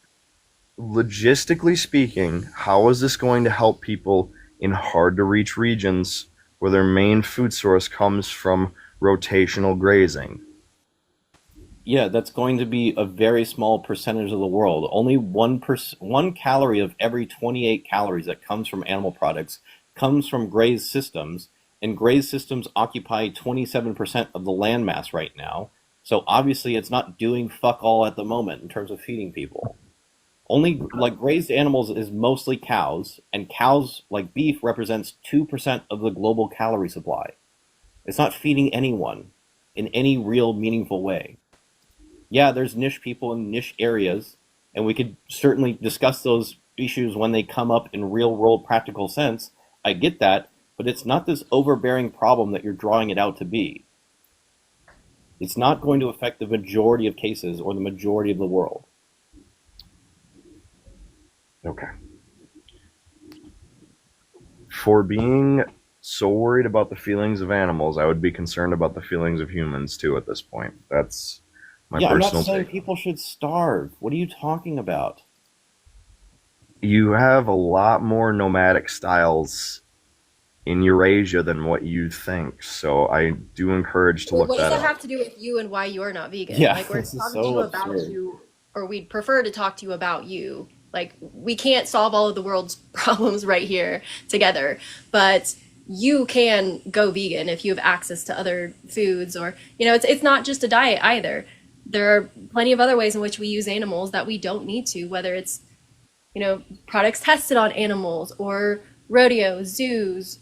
logistically speaking, how is this going to help people in hard to reach regions where their main food source comes from rotational grazing? Yeah, that's going to be a very small percentage of the world. Only 1 calorie of every 28 calories that comes from animal products comes from grazed systems, and grazed systems occupy 27% of the land mass right now. So obviously it's not doing fuck all at the moment in terms of feeding people. Only like grazed animals is mostly cows, and cows like beef represents 2% of the global calorie supply. It's not feeding anyone in any real meaningful way. Yeah, there's niche people in niche areas, and we could certainly discuss those issues when they come up in real world practical sense. I get that, but it's not this overbearing problem that you're drawing it out to be. It's not going to affect the majority of cases or the majority of the world. Okay. For being so worried about the feelings of animals, I would be concerned about the feelings of humans too at this point. That's my Yeah, I'm not personal saying take. people should starve. What are you talking about? You have a lot more nomadic styles in Eurasia than what you think, so I do encourage to Well, look what does that that up. have to do with you and why you're not vegan? Yeah, Like, we're this is talking to so you about absurd. you, or we'd prefer to talk to you about you. Like, we can't solve all of the world's problems right here together, but you can go vegan if you have access to other foods, or, it's not just a diet either. There are plenty of other ways in which we use animals that we don't need to, whether it's, products tested on animals or rodeos, zoos,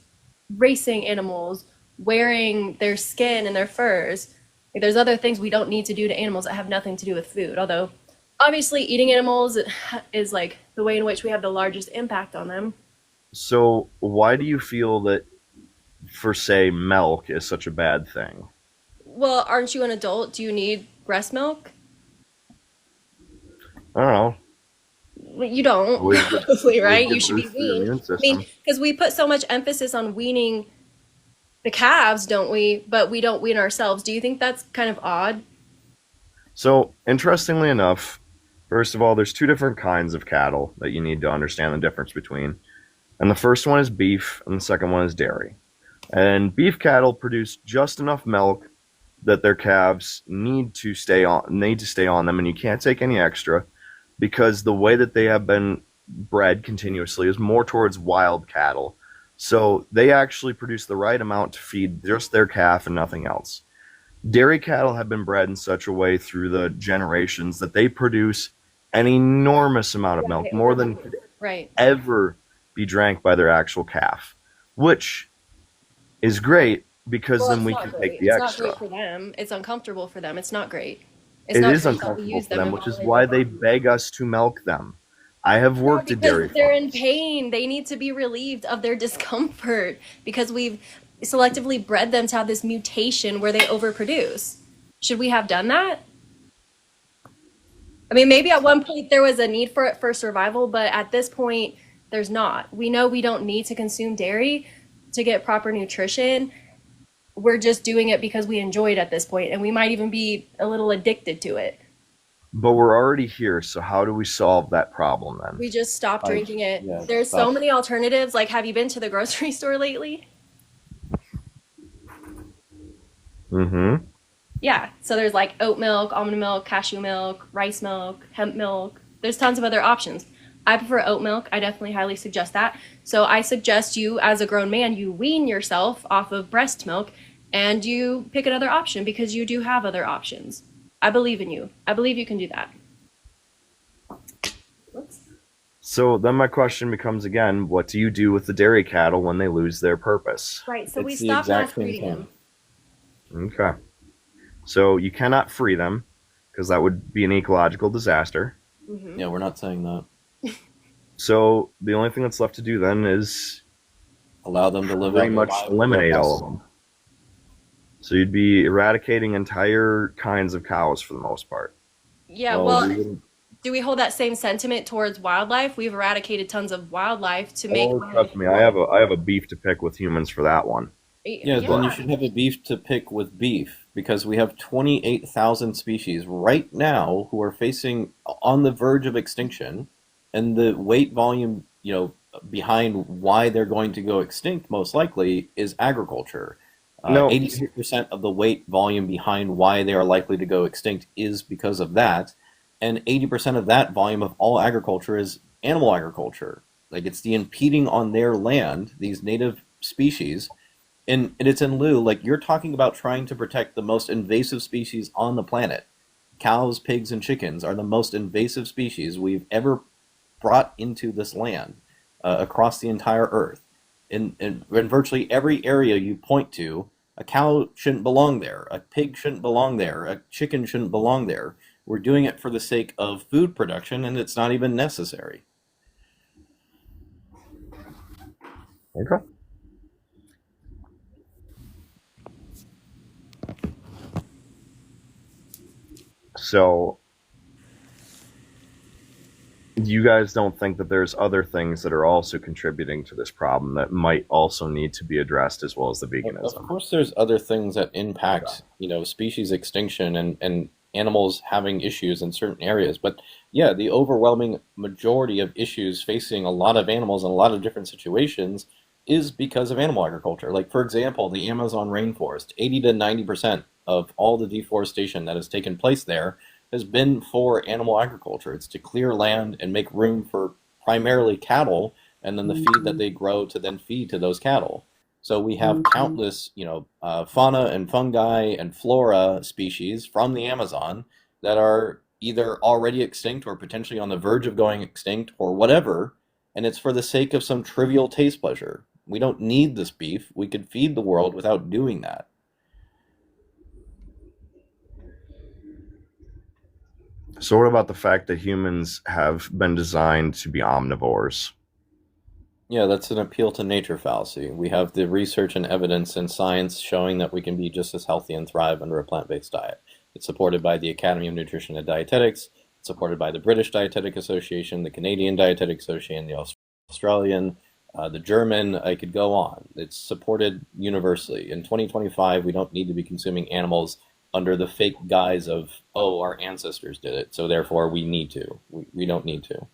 racing animals, wearing their skin and their furs. Like, there's other things we don't need to do to animals that have nothing to do with food. Although, obviously, eating animals is like the way in which we have the largest impact on them. So, why do you feel that, for say, milk is such a bad thing? Well, aren't you an adult? Do you need breast milk? I don't know. Well, you don't, Always good, probably, always right? You good should be boost for your weaned. immune I mean, system. because we put so much emphasis on weaning the calves, don't we? But we don't wean ourselves. Do you think that's kind of odd? So, interestingly enough, first of all, there's two different kinds of cattle that you need to understand the difference between. And the first one is beef, and the second one is dairy. And beef cattle produce just enough milk that their calves need to stay on them, and you can't take any extra because the way that they have been bred continuously is more towards wild cattle. So they actually produce the right amount to feed just their calf and nothing else. Dairy cattle have been bred in such a way through the generations that they produce an enormous amount of Yeah, milk, they more than overproduce. Right. ever be drank by their actual calf, which is great because Well, then it's we not can take great. the It's not extra. great for them. It's uncomfortable for them. It's not great. It's It not is great that we uncomfortable use for them them, in which all is ways. why they beg us to milk them. I have Yeah, worked at because dairy they're in farms. pain. They need to be relieved of their discomfort because we've selectively bred them to have this mutation where they overproduce. Should we have done that? I mean, maybe at one point there was a need for it for survival, but at this point, there's not. We know we don't need to consume dairy to get proper nutrition. We're just doing it because we enjoy it at this point, and we might even be a little addicted to it. But we're already here, so how do we solve that problem then? We just stop I drinking it. Yeah, There's so stop. many alternatives. Like, have you been to the grocery store lately? Mm-hmm. Yeah. So there's like oat milk, almond milk, cashew milk, rice milk, hemp milk. There's tons of other options. I prefer oat milk. I definitely highly suggest that. So I suggest you, as a grown man, you wean yourself off of breast milk and you pick another option because you do have other options. I believe in you. I believe you can do that. Whoops. So then my question becomes again, what do you do with the dairy cattle when they lose their purpose? Right. So we It's the stop mass exact same breeding them. thing. Okay. So you cannot free them because that would be an ecological disaster. Hmm. Yeah, we're not saying that. So the only thing that's left to do then is Allow them to live pretty out their much lives eliminate all of without them. So you'd be eradicating entire kinds of cows for the most part. Yeah, Well, well, we wouldn't. do we hold that same sentiment towards wildlife? We've eradicated tons of wildlife to make Oh, room trust me, for. I have a beef to pick with humans for that one. Yeah, then Yeah. you should have a beef to pick with beef because we have 28,000 species right now who are facing on the verge of extinction, and the weight volume, behind why they're going to go extinct most likely is agriculture. No, 86% of the weight volume behind why they are likely to go extinct is because of that, and 80% of that volume of all agriculture is animal agriculture. Like it's the impeding on their land, these native species, and it's in lieu, like you're talking about trying to protect the most invasive species on the planet. Cows, pigs, and chickens are the most invasive species we've ever brought into this land, across the entire earth. In virtually every area you point to, a cow shouldn't belong there, a pig shouldn't belong there, a chicken shouldn't belong there. We're doing it for the sake of food production, and it's not even necessary. okay. So you guys don't think that there's other things that are also contributing to this problem that might also need to be addressed as well as the Of veganism? course, there's other things that Okay. impact, species extinction and animals having issues in certain areas. But yeah, the overwhelming majority of issues facing a lot of animals in a lot of different situations is because of animal agriculture. Like, for example, the Amazon rainforest, 80 to 90% of all the deforestation that has taken place there has been for animal agriculture. It's to clear land and make room for primarily cattle and then the feed that they grow to then feed to those cattle. So we have countless, fauna and fungi and flora species from the Amazon that are either already extinct or potentially on the verge of going extinct or whatever, and it's for the sake of some trivial taste pleasure. We don't need this beef. We could feed the world without doing that. So what about the fact that humans have been designed to be omnivores? Yeah, that's an appeal to nature fallacy. We have the research and evidence and science showing that we can be just as healthy and thrive under a plant-based diet. It's supported by the Academy of Nutrition and Dietetics, it's supported by the British Dietetic Association, the Canadian Dietetic Association, the Australian, the German. I could go on. It's supported universally. In 2025, we don't need to be consuming animals under the fake guise of, oh, our ancestors did it, so therefore we need to. We don't need to.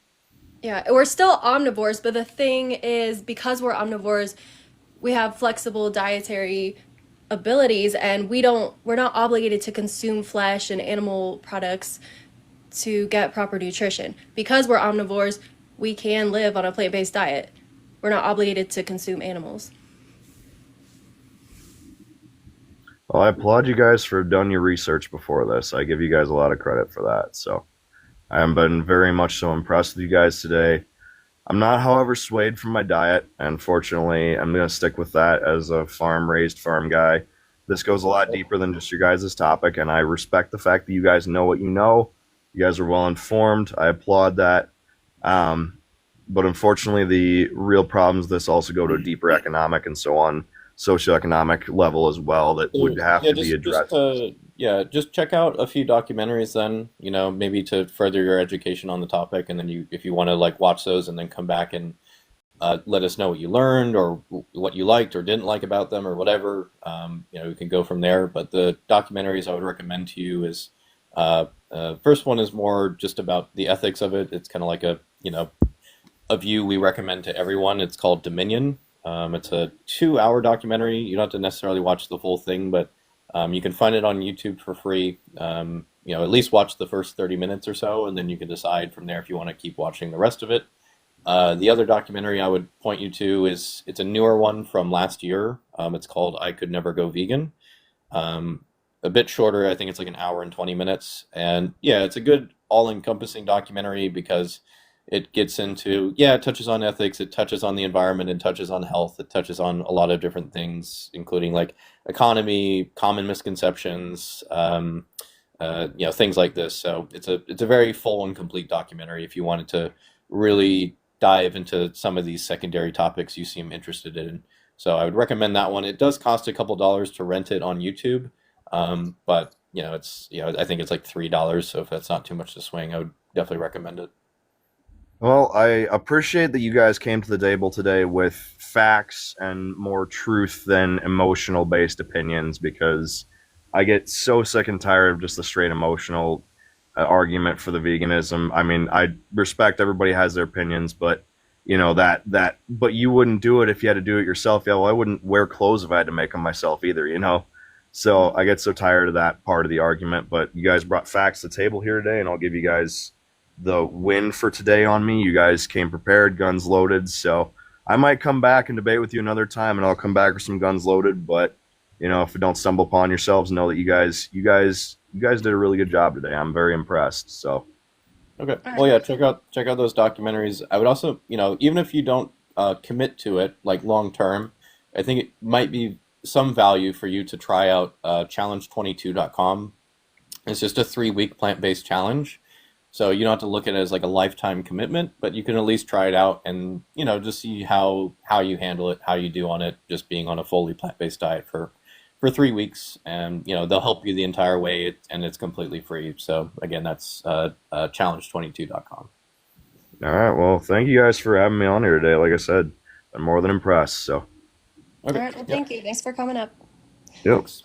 Yeah, we're still omnivores, but the thing is, because we're omnivores, we have flexible dietary abilities, and we're not obligated to consume flesh and animal products to get proper nutrition. Because we're omnivores, we can live on a plant-based diet. We're not obligated to consume animals. Well, I applaud you guys for done your research before this. I give you guys a lot of credit for that. So I have been very much so impressed with you guys today. I'm not, however, swayed from my diet. Unfortunately, I'm going to stick with that as a farm raised farm guy. This goes a lot deeper than just your guys' topic, and I respect the fact that you guys know what you know. You guys are well informed. I applaud that. Um, but unfortunately, the real problems of this also go to a deeper economic and so on, socioeconomic level as well that would So have yeah, to be just addressed. yeah, just check out a few documentaries then, maybe to further your education on the topic, and then if you want to like watch those and then come back and let us know what you learned or what you liked or didn't like about them or whatever. We can go from there. But the documentaries I would recommend to you is first one is more just about the ethics of it. It's kind of like a view we recommend to everyone. It's called Dominion. It's a 2 hour documentary. You don't have to necessarily watch the full thing, but you can find it on YouTube for free. At least watch the first 30 minutes or so, and then you can decide from there if you want to keep watching the rest of it. The other documentary I would point you to is it's a newer one from last year. It's called I Could Never Go Vegan. Um, a bit shorter. I think it's like an hour and 20 minutes. And yeah, it's a good all-encompassing documentary because it gets into, yeah, it touches on ethics, it touches on the environment, it touches on health, it touches on a lot of different things, including like economy, common misconceptions, things like this. So it's a very full and complete documentary if you wanted to really dive into some of these secondary topics you seem interested in. So I would recommend that one. It does cost a couple dollars to rent it on YouTube, but it's I think it's like $3. So if that's not too much to swing, I would definitely recommend it. Well, I appreciate that you guys came to the table today with facts and more truth than emotional based opinions because I get so sick and tired of just the straight emotional argument for the veganism. I mean, I respect everybody has their opinions, but but you wouldn't do it if you had to do it yourself. Yeah, well, I wouldn't wear clothes if I had to make them myself either. So I get so tired of that part of the argument, but you guys brought facts to the table here today, and I'll give you guys the win for today on me. You guys came prepared, guns loaded. So I might come back and debate with you another time, and I'll come back with some guns loaded. But if you don't stumble upon yourselves, know that you guys did a really good job today. I'm very impressed. So Okay. All Well, right. yeah, check out those documentaries. I would also, even if you don't commit to it like long term, I think it might be some value for you to try out challenge22.com. It's just a 3-week plant-based challenge. So you don't have to look at it as like a lifetime commitment, but you can at least try it out and, just see how you handle it, how you do on it, just being on a fully plant-based diet for 3 weeks, and they'll help you the entire way, and it's completely free. So again, that's challenge22.com. all right, well, thank you guys for having me on here today. Like I said, I'm more than impressed. So All Okay. right. Well, Yep. thank you. Thanks for coming up. yep. Thanks.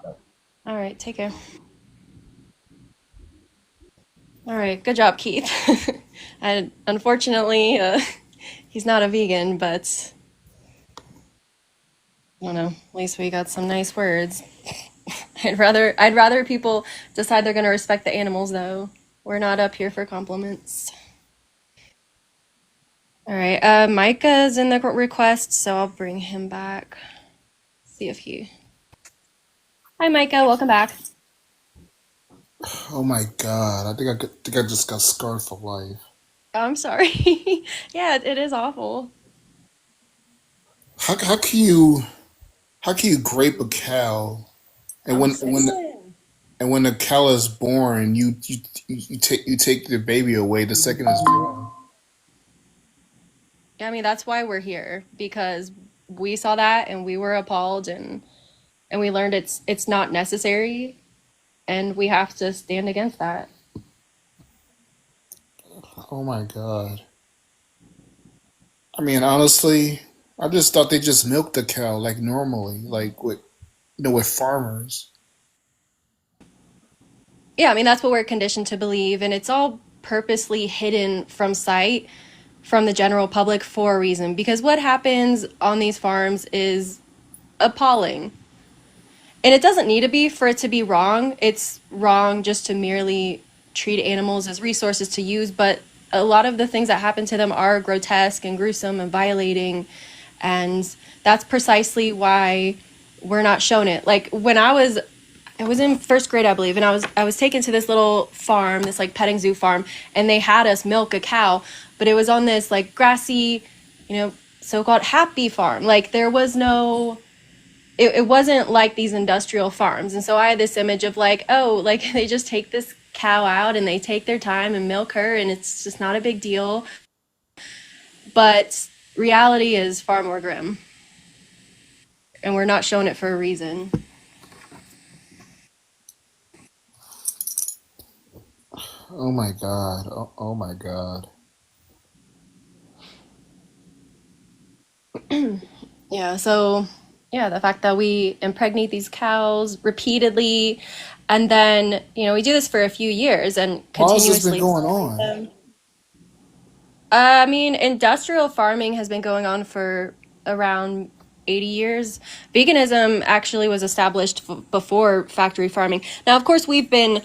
All right. Take care. All right. Good job, Keith. And unfortunately, he's not a vegan, but I don't know. At least we got some nice words. I'd rather people decide they're going to respect the animals, though. We're not up here for compliments. All right. Micah's in the request, so I'll bring him back. See if he. Hi, Micah. Welcome back. Oh my God! think I just got scarred for life. Oh, I'm sorry. Yeah, it is awful. How can you grape a cow and I'm when saying. the cow is born, you take the baby away the second it's born. Yeah, I mean, that's why we're here because we saw that and we were appalled and we learned it's not necessary and we have to stand against that. Oh my God! I mean, honestly, I just thought they just milked the cow like normally, like with farmers. Yeah, I mean, that's what we're conditioned to believe, and it's all purposely hidden from sight from the general public for a reason because what happens on these farms is appalling. And it doesn't need to be for it to be wrong. It's wrong just to merely treat animals as resources to use, but a lot of the things that happen to them are grotesque and gruesome and violating. And that's precisely why we're not shown it. Like when I was in first grade, I believe, and I was taken to this little farm, this like petting zoo farm, and they had us milk a cow, but it was on this like grassy, so-called happy farm. Like there was no it wasn't like these industrial farms. And so I had this image of like, oh, like they just take this cow out and they take their time and milk her and it's just not a big deal. But reality is far more grim and we're not shown it for a reason. Oh my God! Oh my God! Yeah, so yeah, the fact that we impregnate these cows repeatedly and then, we do this for a few years and How has this been continuously going slaughter on? them. I mean, industrial farming has been going on for around 80 years. Veganism actually was established before factory farming. Now, of course, we've been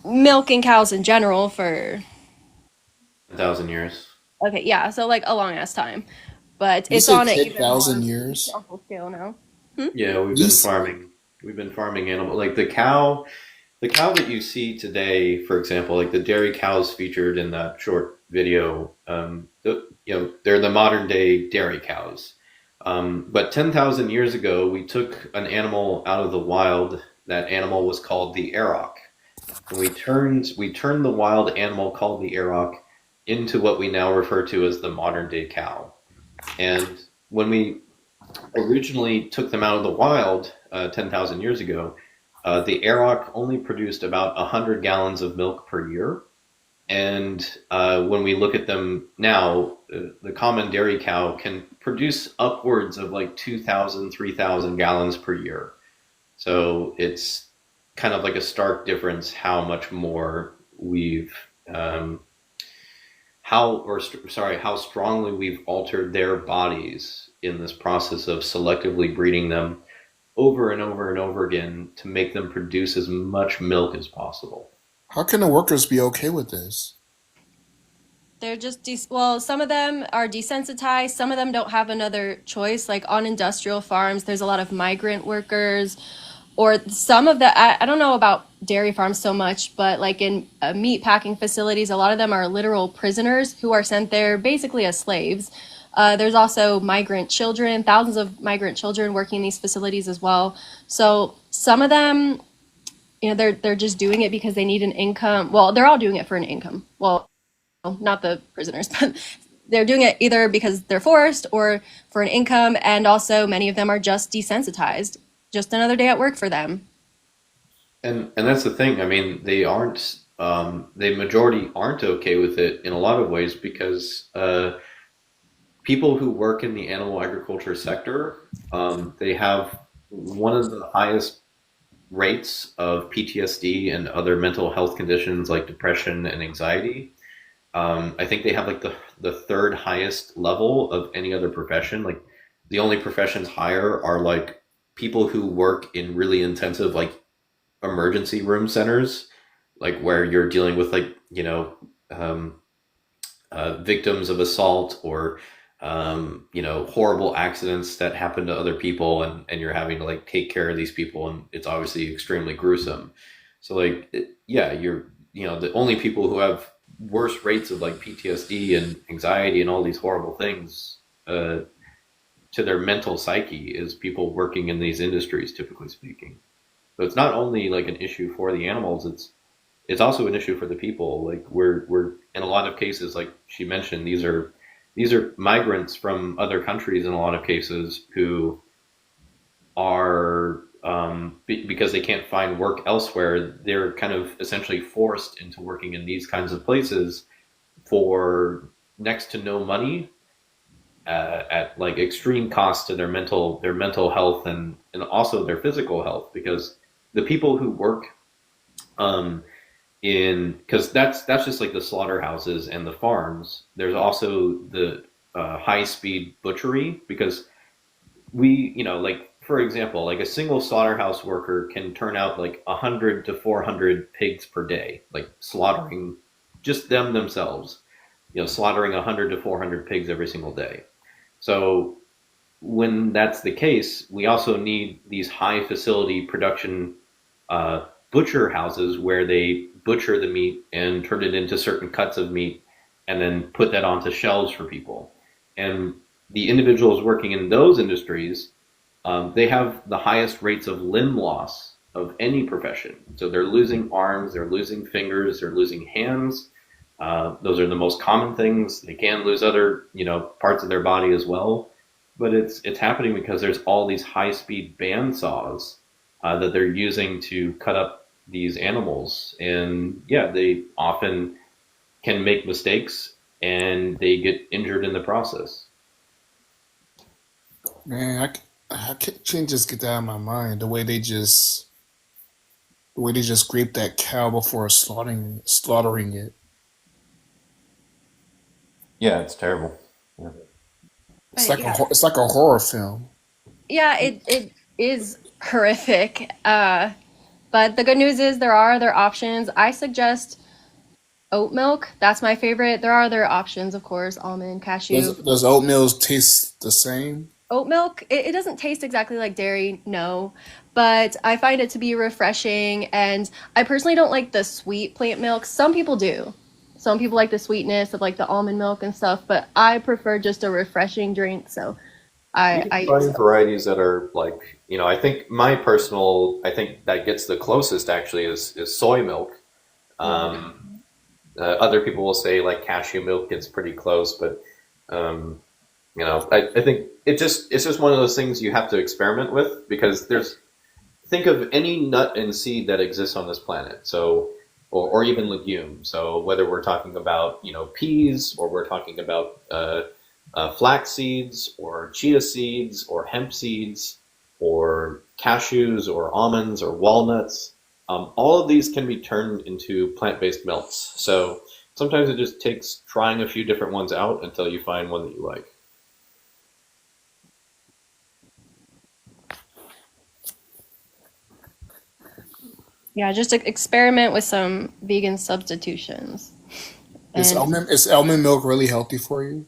milking cows in general for, 1,000 years. okay, yeah, so like a long ass time. But You it's say on an ten even thousand more years? awful scale now. Yeah, we've You been s- farming. We've been farming animal like the cow that you see today, for example, like the dairy cows featured in that short video. They're the modern day dairy cows. But 10,000 years ago, we took an animal out of the wild. That animal was called the auroch, and we turned the wild animal called the auroch into what we now refer to as the modern day cow. And when we originally took them out of the wild 10,000 years ago, the Aroc only produced about 100 gallons of milk per year. And when we look at them now, the common dairy cow can produce upwards of like 2,000, 3,000 gallons per year. So it's kind of like a stark difference how much more we've, um, how strongly we've altered their bodies in this process of selectively breeding them over and over and over again to make them produce as much milk as possible. How can the workers be okay with this? They're just well, some of them are desensitized, some of them don't have another choice. Like on industrial farms, there's a lot of migrant workers, or some of the I don't know about dairy farms so much, but like in meat packing facilities, a lot of them are literal prisoners who are sent there basically as slaves. There's also migrant children, thousands of migrant children working in these facilities as well. So some of them, they're just doing it because they need an income. Well, they're all doing it for an income. Well, not the prisoners, but they're doing it either because they're forced or for an income. And also, many of them are just desensitized. Just another day at work for them. And that's the thing. I mean, the majority aren't okay with it in a lot of ways because people who work in the animal agriculture sector, they have one of the highest rates of PTSD and other mental health conditions like depression and anxiety. I think they have like the third highest level of any other profession. Like the only professions higher are like people who work in really intensive like emergency room centers, like where you're dealing with like um, victims of assault or horrible accidents that happen to other people, and you're having to like take care of these people, and it's obviously extremely gruesome. So like, yeah, the only people who have worse rates of like PTSD and anxiety and all these horrible things to their mental psyche is people working in these industries, typically speaking. So it's not only like an issue for the animals, it's also an issue for the people. Like we're in a lot of cases, like she mentioned, these are migrants from other countries in a lot of cases who are because they can't find work elsewhere, they're kind of essentially forced into working in these kinds of places for next to no money at like extreme cost to their mental health and also their physical health because the people who work um, in because that's just like the slaughterhouses and the farms. There's also the high speed butchery because like for example, like a single slaughterhouse worker can turn out like 100 to 400 pigs per day, like slaughtering just themselves. Slaughtering 100 to 400 pigs every single day. So when that's the case, we also need these high facility production butcher houses where they butcher the meat and turn it into certain cuts of meat and then put that onto shelves for people. And the individuals working in those industries, they have the highest rates of limb loss of any profession. So they're losing arms, they're losing fingers, they're losing hands. Those are the most common things. They can lose other, parts of their body as well. But it's happening because there's all these high speed band saws that they're using to cut up these animals, and yeah, they often can make mistakes and they get injured in the process. Man, I can't just get that out of my mind. The way they just grape that cow before slaughtering it. Yeah, it's terrible. Yeah. It's But like yeah, it's like a horror film. yeah, it is horrific. But the good news is there are other options. I suggest oat milk. That's my favorite. There are other options, of course, almond, cashew. Does oatmeal taste the same? Oat milk, it doesn't taste exactly like dairy, no, but I find it to be refreshing. And I personally don't like the sweet plant milk. Some people do. Some people like the sweetness of like the almond milk and stuff, but I prefer just a refreshing drink. So You I can use find it. varieties that are like, I think that gets the closest actually is soy milk. Um, Other people will say like cashew milk gets pretty close, but um, I think it's just one of those things you have to experiment with because there's think of any nut and seed that exists on this planet. So, or even legume. So whether we're talking about peas or we're talking about flax seeds or chia seeds or hemp seeds or cashews or almonds or walnuts, all of these can be turned into plant-based melts. So sometimes it just takes trying a few different ones out until you find one that you like. Yeah, just experiment with some vegan substitutions. Is And almond milk really healthy for you?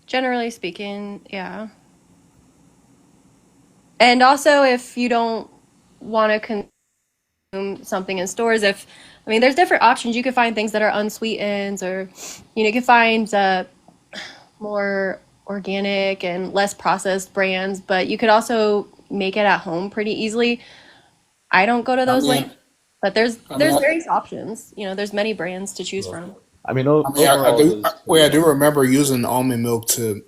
generally speaking, yeah. And also, if you don't want to consume something in stores, I mean, there's different options. You can find things that are unsweetened, or you can find more organic and less processed brands, but you could also make it at home pretty easily. I don't go to I those mean, links, but there's I mean, there's various options. There's many brands to choose from. I mean, I overall, do. those Wait, I do remember using almond milk to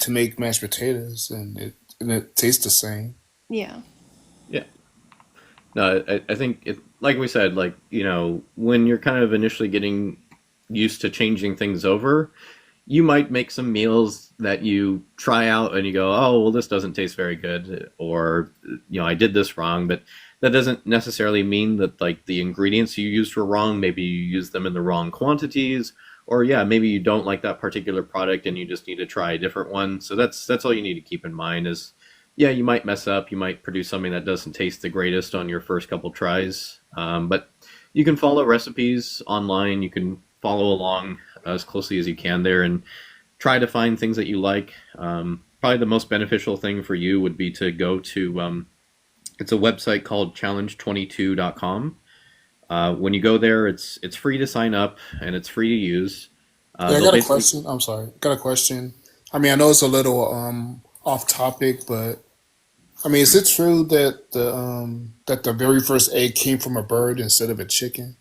make mashed potatoes, and it tastes the same. Yeah. yeah. No, I think like we said, like, when you're kind of initially getting used to changing things over, you might make some meals that you try out and you go, oh, well, this doesn't taste very good, or, I did this wrong, but that doesn't necessarily mean that like the ingredients you used were wrong. Maybe you used them in the wrong quantities, or yeah, maybe you don't like that particular product and you just need to try a different one. So that's all you need to keep in mind is, yeah, you might mess up, you might produce something that doesn't taste the greatest on your first couple tries, but you can follow recipes online. You can follow along as closely as you can there and try to find things that you like. Probably the most beneficial thing for you would be to go to it's a website called challenge22.com. When you go there, it's free to sign up and it's free to use. Yeah, I They'll got a basically question. I'm sorry, got a question. I mean, I know it's a little off topic, but I mean, is it true that the very first egg came from a bird instead of a chicken?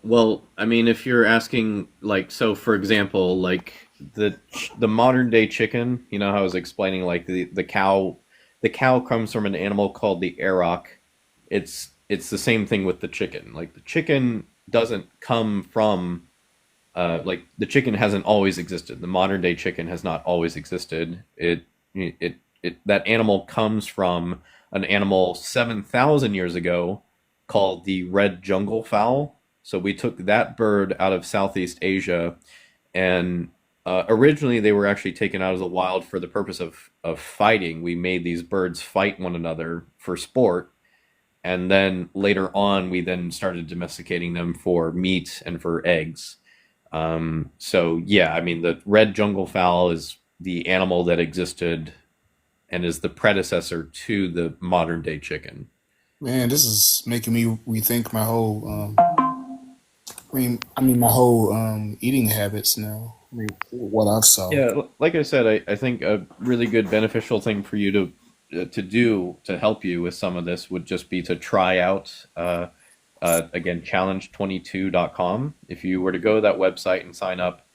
well, I mean, if you're asking, like, so for example, like the modern day chicken, how I was explaining, like the cow comes from an animal called the auroch. It's the same thing with the chicken. Like the chicken doesn't come from like the chicken hasn't always existed. The modern day chicken has not always existed. It that animal comes from an animal 7,000 years ago called the red jungle fowl. So we took that bird out of Southeast Asia, and originally they were actually taken out of the wild for the purpose of fighting. We made these birds fight one another for sport, and then later on we then started domesticating them for meat and for eggs. So yeah, I mean the red jungle fowl is the animal that existed and is the predecessor to the modern day chicken. Man, this is making me rethink my whole. I mean, my whole eating habits now. I mean, what I've saw. Yeah, like I said, I think a really good beneficial thing for you to do to help you with some of this would just be to try out again challenge22.com. If you were to go to that website and sign up,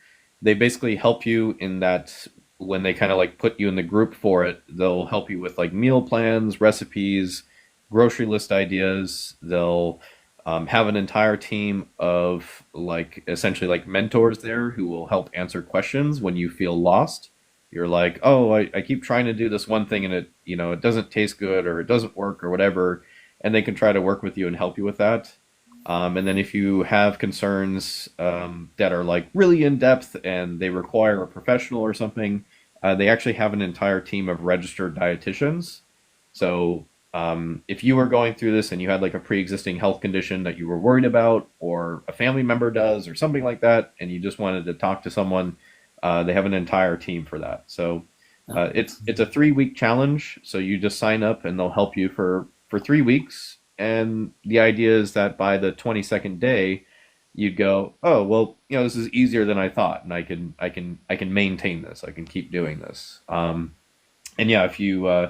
they basically help you in that when they kind of like put you in the group for it, they'll help you with like meal plans, recipes, grocery list ideas. They'll have an entire team of like essentially like mentors there who will help answer questions when you feel lost. You're like, oh, I keep trying to do this one thing and it doesn't taste good or it doesn't work or whatever, and they can try to work with you and help you with that. And then if you have concerns that are like really in depth and they require a professional or something, they actually have an entire team of registered dietitians. So if you were going through this and you had like a pre-existing health condition that you were worried about, or a family member does, or something like that, and you just wanted to talk to someone, they have an entire team for that. So it's a 3 week challenge. So you just sign up and they'll help you for 3 weeks. And the idea is that by the 22nd day, you'd go, oh well, this is easier than I thought, and I can maintain this. I can keep doing this. And yeah, if you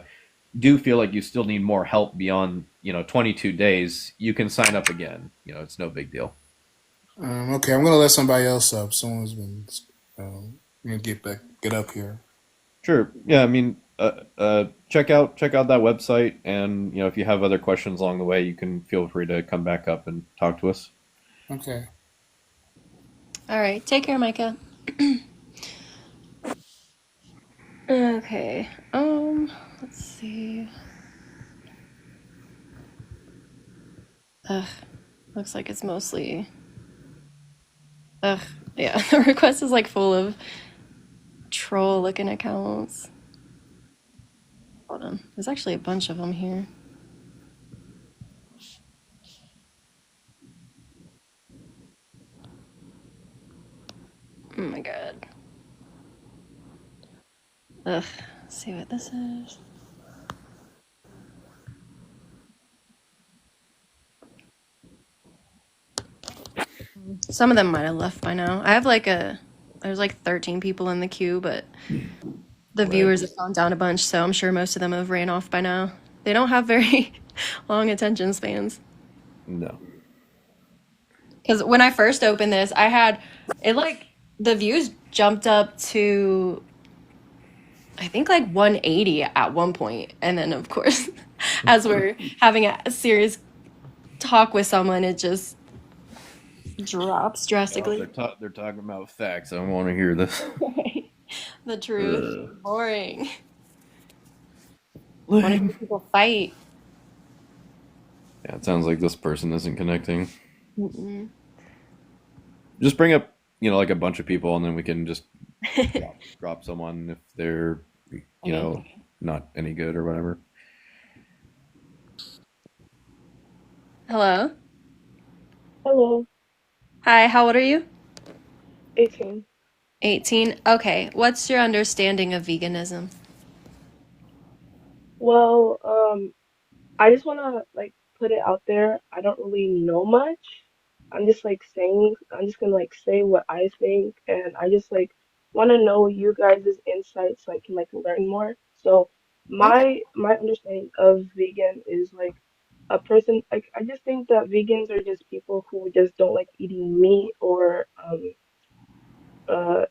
do feel like you still need more help beyond 22 days, you can sign up again. It's no big deal. Okay, I'm gonna let somebody else up. Someone's been. get up here. Sure. Yeah, I mean, check out that website, and if you have other questions along the way, you can feel free to come back up and talk to us. Okay. All right, take care, Micah. Okay. Let's see. Ugh, looks like it's mostly. Ugh, yeah. The request is like full of troll-looking accounts. Hold on. There's actually a bunch of them here. Oh my god. Ugh. Let's see what this is. Some of them might have left by now. I have there's like 13 people in the queue, but the Right. viewers have gone down a bunch, so I'm sure most of them have ran off by now. They don't have very long attention spans. No. Because when I first opened this, I had it like the views jumped up to I think like 180 at one point, and then of course, as we're having a serious talk with someone, it just drops Oh, they're drastically. they're talking about facts. I don't want to hear this. The truth, Ugh. boring. Want to Lame. hear people fight? Yeah, it sounds like this person isn't connecting. Mm-mm. Just bring up, like a bunch of people, and then we can just drop someone if they're, you Okay. know, not any good or whatever. Hello. Hello, Hi. How old are you? 18. 18. Okay. What's your understanding of veganism? Well, I just wanna like put it out there. I don't really know much. I'm just gonna like say what I think, and I just like wanna know you guys' insights so I can like learn more. So Okay. my understanding of vegan is like a person like I just think that vegans are just people who just don't like eating meat or uh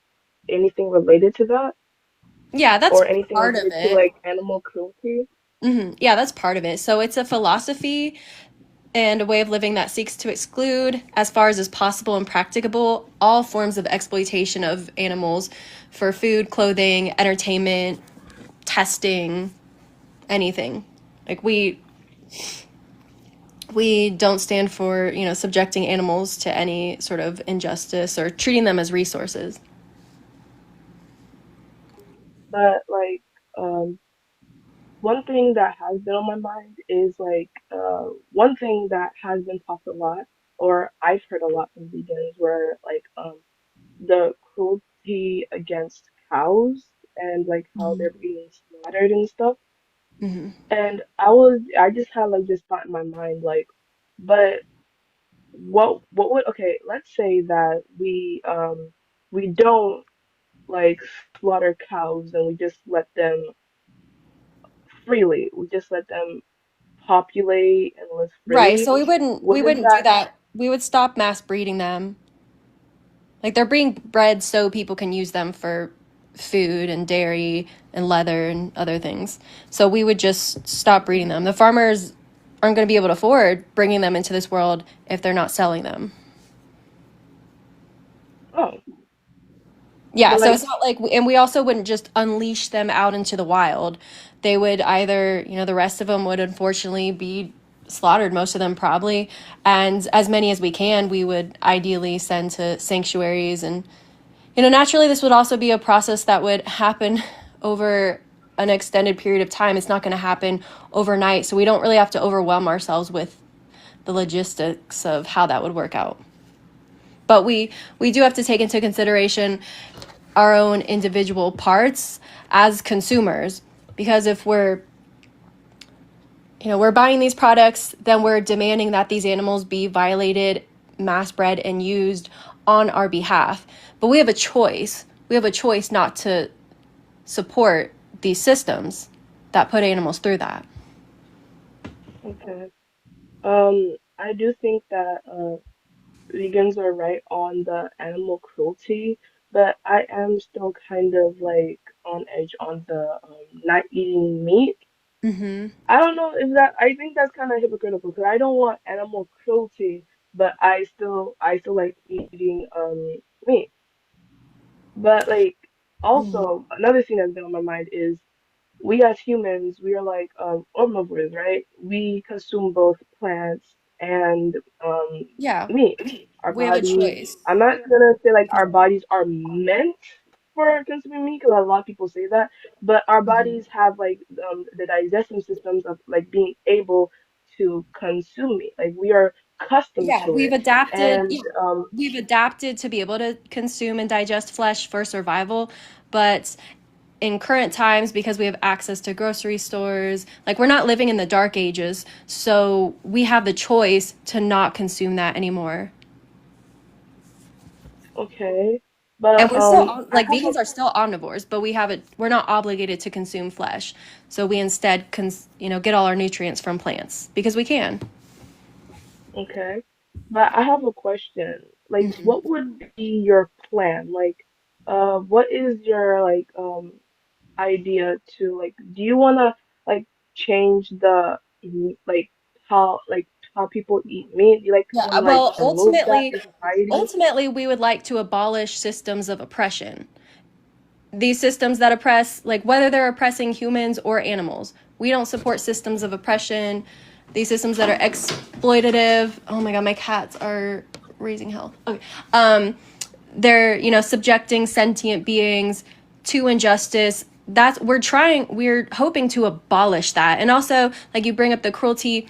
anything related to that Yeah, that's or anything part of related to it. like animal cruelty. Yeah, that's part of it. So it's a philosophy and a way of living that seeks to exclude, as far as is possible and practicable, all forms of exploitation of animals for food, clothing, entertainment, testing, anything. Like we don't stand for, subjecting animals to any sort of injustice or treating them as resources. But like um one thing that has been on my mind is like one thing that has been talked a lot or I've heard a lot from vegans where like the cruelty against cows and like how they're being slaughtered and stuff. Hmm. And I just had like this thought in my mind like but what would okay, let's say that we don't like slaughter cows and we just let them freely. We just let them populate and live Right. freely. So we Wouldn't wouldn't do that, that. We would stop mass breeding them. Like they're being bred so people can use them for food and dairy and leather and other things. So we would just stop breeding them. The farmers aren't going to be able to afford bringing them into this world if they're not selling them. oh, Yeah, but so like, it's not like, and we also wouldn't just unleash them out into the wild. They would either, the rest of them would unfortunately be slaughtered, most of them probably, and as many as we can, we would ideally send to sanctuaries. And, naturally, this would also be a process that would happen over an extended period of time. It's not going to happen overnight, so we don't really have to overwhelm ourselves with the logistics of how that would work out. But we do have to take into consideration our own individual parts as consumers, because if we're buying these products, then we're demanding that these animals be violated, mass bred, and used on our behalf. But we have a choice. We have a choice not to support these systems that put animals through that. okay. I do think that vegans are right on the animal cruelty, but I am still kind of like on edge on the not eating meat. Mm-hmm. I don't know if that, I think that's kind of hypocritical because I don't want animal cruelty, but I still like eating meat. But like also another thing that's been on my mind is we as humans, we are like omnivores, right? We consume both plants and Yeah, meat. Our we have a bodies, choice. I'm not gonna say like our bodies are meant for consuming meat because a lot of people say that, but our bodies have like the digestive systems of like being able to consume meat. Like we are accustomed Yeah, to it. And we've adapted to be able to consume and digest flesh for survival, but in current times because we have access to grocery stores, like we're not living in the dark ages, so we have the choice to not consume that anymore. okay, And but we're still I like have a vegans are still omnivores, but we're not obligated to consume flesh. So we instead get all our nutrients from plants because we can. Okay. But I have a question. Like, Mhm. what would be your plan? Like, what is your like idea to like do you wanna like change the like how people eat meat? Do you like Yeah, wanna like well, remove that in society? ultimately, we would like to abolish systems of oppression. These systems that oppress, like whether they're oppressing humans or animals, we don't support systems of oppression. These systems that are exploitative. Oh my god, my cats are raising hell. Okay, they're subjecting sentient beings to injustice. That's we're hoping to abolish that. And also, like you bring up the cruelty,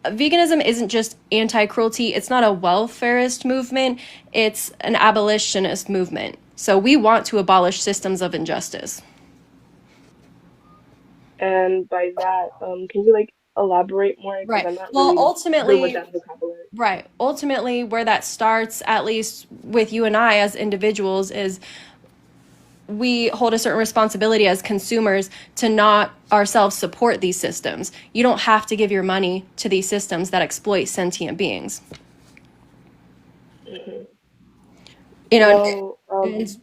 veganism isn't just anti-cruelty, it's not a welfarist movement, it's an abolitionist movement. So we want to abolish systems of injustice. And by that, can you like elaborate more? Because Right. I'm not Well, really good with ultimately, that vocabulary. right. Ultimately, where that starts, at least with you and I as individuals, is we hold a certain responsibility as consumers to not ourselves support these systems. You don't have to give your money to these systems that exploit sentient beings. Hmm. You know, Well, and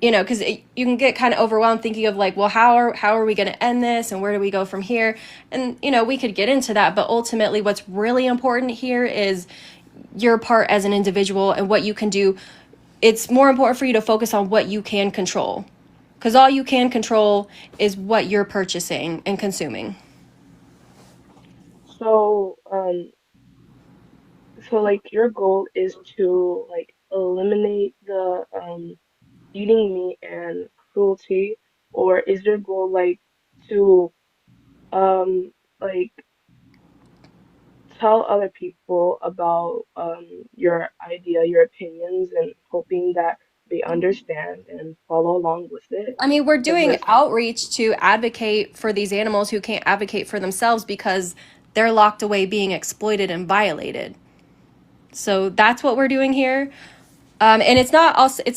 because you can get kind of overwhelmed thinking of like, well, how are we going to end this, and where do we go from here? And we could get into that, but ultimately, what's really important here is your part as an individual and what you can do. It's more important for you to focus on what you can control, because all you can control is what you're purchasing and consuming. so so like your goal is to like eliminate the eating meat and cruelty, or is your goal like to um like tell other people about your idea, your opinions, and hoping that they understand and follow along with it? I mean, we're Because doing outreach to advocate for these animals who can't advocate for themselves because they're locked away being exploited and violated. So that's what we're doing here. And it's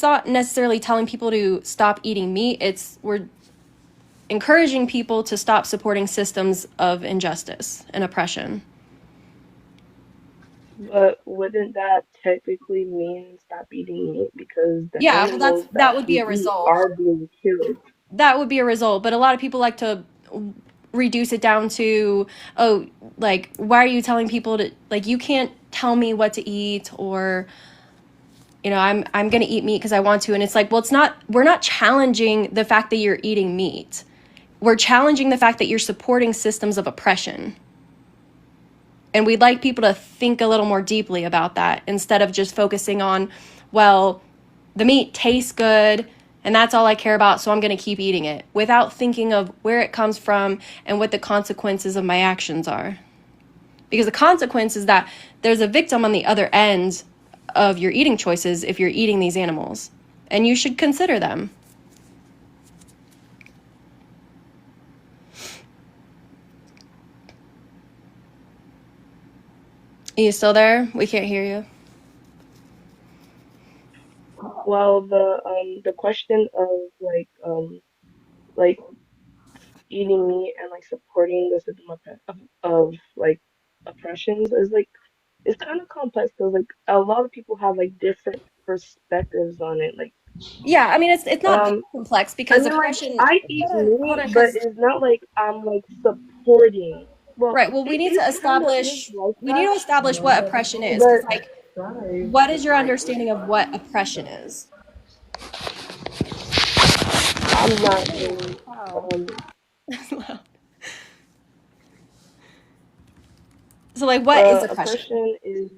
not necessarily telling people to stop eating meat. We're encouraging people to stop supporting systems of injustice and oppression. but wouldn't that technically mean stop eating meat because the Yeah, well, animals that that would be we a eat result. are being killed? That would be a result, but a lot of people like to reduce it down to, oh, like, why are you telling people to, like, you can't tell me what to eat, or I'm going to eat meat because I want to. And it's like, well, we're not challenging the fact that you're eating meat. We're challenging the fact that you're supporting systems of oppression. And we'd like people to think a little more deeply about that instead of just focusing on, well, the meat tastes good and that's all I care about, so I'm going to keep eating it, without thinking of where it comes from and what the consequences of my actions are. Because the consequence is that there's a victim on the other end of your eating choices if you're eating these animals. And you should consider them. Are you still there? We can't hear you. Well, the question of like eating meat and like supporting the system of like oppressions is like it's kind of complex because like a lot of people have like different perspectives on it. Like Yeah, I mean it's not that Um, complex I because mean, like, oppression. I eat Hold meat, on, but because it's not like I'm like supporting. Well, right. Well, it kind of is like we need that, to establish what oppression is, because but like, what is your understanding of what oppression is? I'm not Ooh, really. wow. Um, So like, what is oppression? oppression is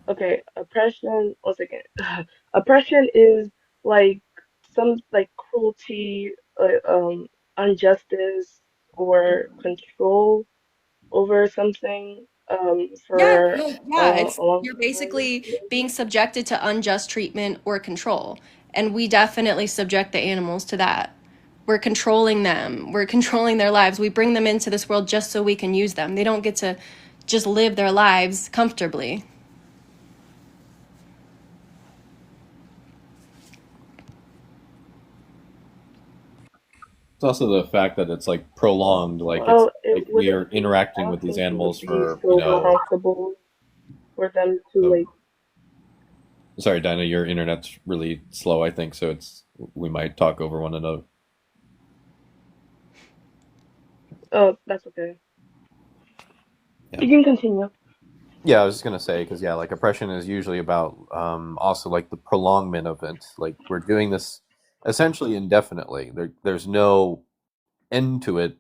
okay. Oppression. One second. Oppression is like some like cruelty, injustice, or control over something. Yeah, For no, yeah, a long you're time. basically being subjected to unjust treatment or control. And we definitely subject the animals to that. We're controlling them. We're controlling their lives. We bring them into this world just so we can use them. They don't get to just live their lives comfortably. It's also the fact that it's like prolonged, like it's Well, it like we are wouldn't be. I interacting with don't these think it would animals be for, so comfortable for them to uh, like. sorry, Dinah, your internet's really slow, I think, so it's we might talk over one another. Oh, that's okay. Yeah. You can continue. Yeah, I was just gonna say because yeah, like oppression is usually about also like the prolongment of it. Like we're doing this essentially indefinitely. There's no end to it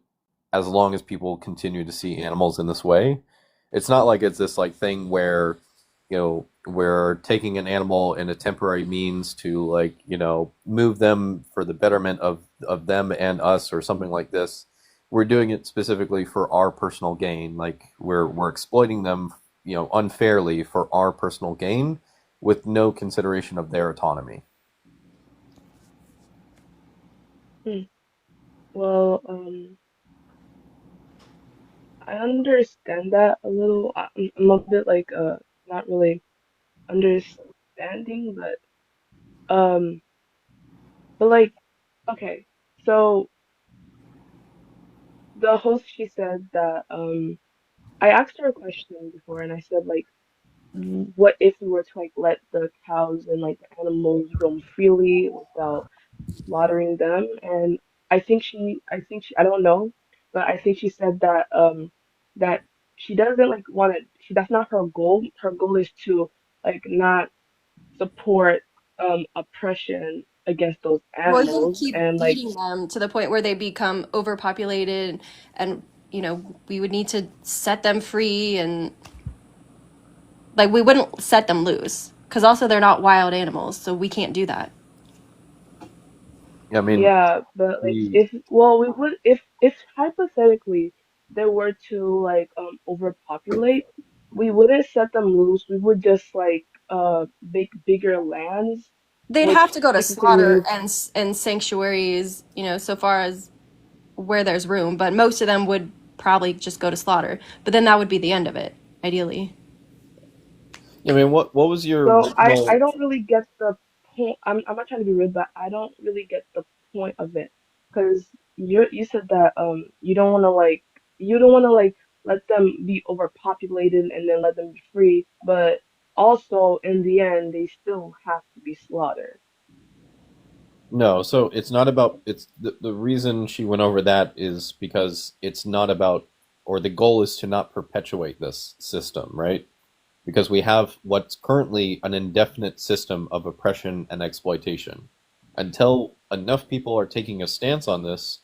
as long as people continue to see animals in this way. It's not like it's this like thing where we're taking an animal in a temporary means to like move them for the betterment of them and us or something like this. We're doing it specifically for our personal gain. Like we're exploiting them unfairly for our personal gain with no consideration of their autonomy. Hmm. Well, I understand that a little. I'm a bit like not really understanding, um, but like okay. So the host, she said that I asked her a question before, and I said like, what if we were to like let the cows and like the animals roam freely without slaughtering them? And I don't know, but I think she said that she doesn't like want to. That's not her goal. Her goal is to like not support oppression against those Well, you animals keep and like feeding them to the point where they become overpopulated, and we would need to set them free, and like we wouldn't set them loose because also they're not wild animals, so we can't do that. I mean, yeah, but like we if well we would if hypothetically they were to like overpopulate, we wouldn't set them loose. We would just like make bigger lands, They'd have which to go to if we could slaughter move. and sanctuaries, so far as where there's room, but most of them would probably just go to slaughter. But then that would be the end of it, ideally. I mean, what was your So I original? don't really get the point. I'm not trying to be rude, but I don't really get the point of it because you said that you don't want to like let them be overpopulated and then let them be free, but also in the end they still have to be slaughtered. No, so it's not about it's the reason she went over that is because it's not about or the goal is to not perpetuate this system, right? Because we have what's currently an indefinite system of oppression and exploitation. Until enough people are taking a stance on this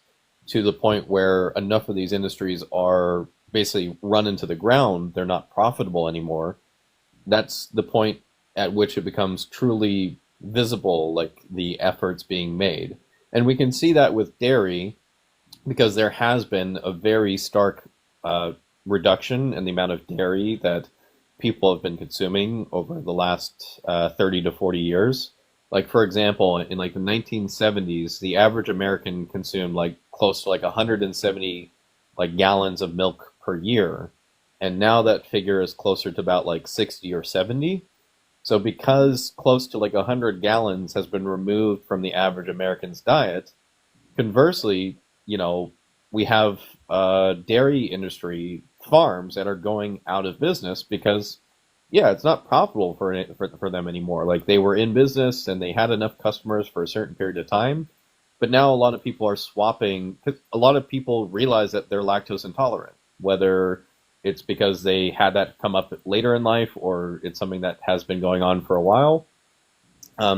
to the point where enough of these industries are basically run into the ground, they're not profitable anymore, that's the point at which it becomes truly visible, like the efforts being made. And we can see that with dairy because there has been a very stark uh, reduction in the amount of dairy that people have been consuming over the last 30 to 40 years. Like, for example, in like the 1970s, the average American consumed like close to like 170 like gallons of milk per year. And now that figure is closer to about like 60 or 70. So because close to like 100 gallons has been removed from the average American's diet, conversely, we have dairy industry farms that are going out of business because yeah, it's not profitable for them anymore. Like they were in business and they had enough customers for a certain period of time, but now a lot of people are swapping. 'Cause a lot of people realize that they're lactose intolerant, whether it's because they had that come up later in life or it's something that has been going on for a while.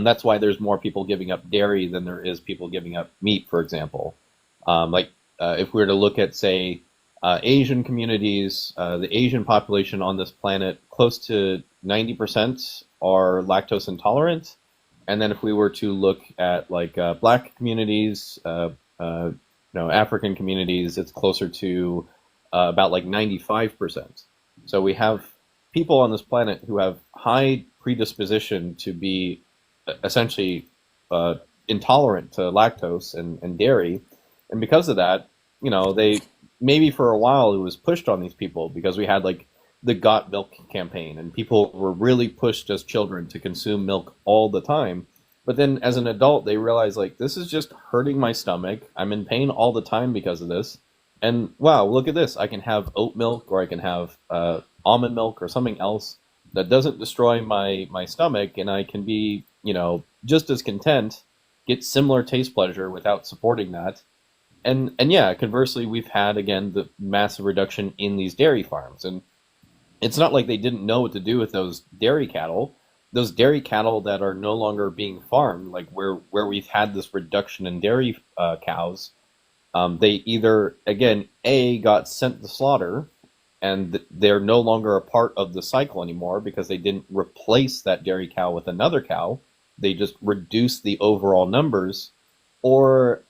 That's why there's more people giving up dairy than there is people giving up meat, for example. Like if we were to look at, say, Asian communities, the Asian population on this planet, close to 90% are lactose intolerant. And then if we were to look at like black communities, African communities, it's closer to about like 95%. So we have people on this planet who have high predisposition to be essentially uh, intolerant to lactose and dairy, and because of that, they maybe for a while it was pushed on these people because we had like the Got Milk campaign, and people were really pushed as children to consume milk all the time. But then as an adult, they realized like this is just hurting my stomach. I'm in pain all the time because of this. And wow, look at this! I can have oat milk, or I can have almond milk, or something else that doesn't destroy my stomach, and I can be just as content, get similar taste pleasure without supporting that. And yeah, conversely, we've had again the massive reduction in these dairy farms, and it's not like they didn't know what to do with those dairy cattle. Those dairy cattle that are no longer being farmed, like where we've had this reduction in dairy cows, they either again a got sent to slaughter, and they're no longer a part of the cycle anymore because they didn't replace that dairy cow with another cow. They just reduced the overall numbers, or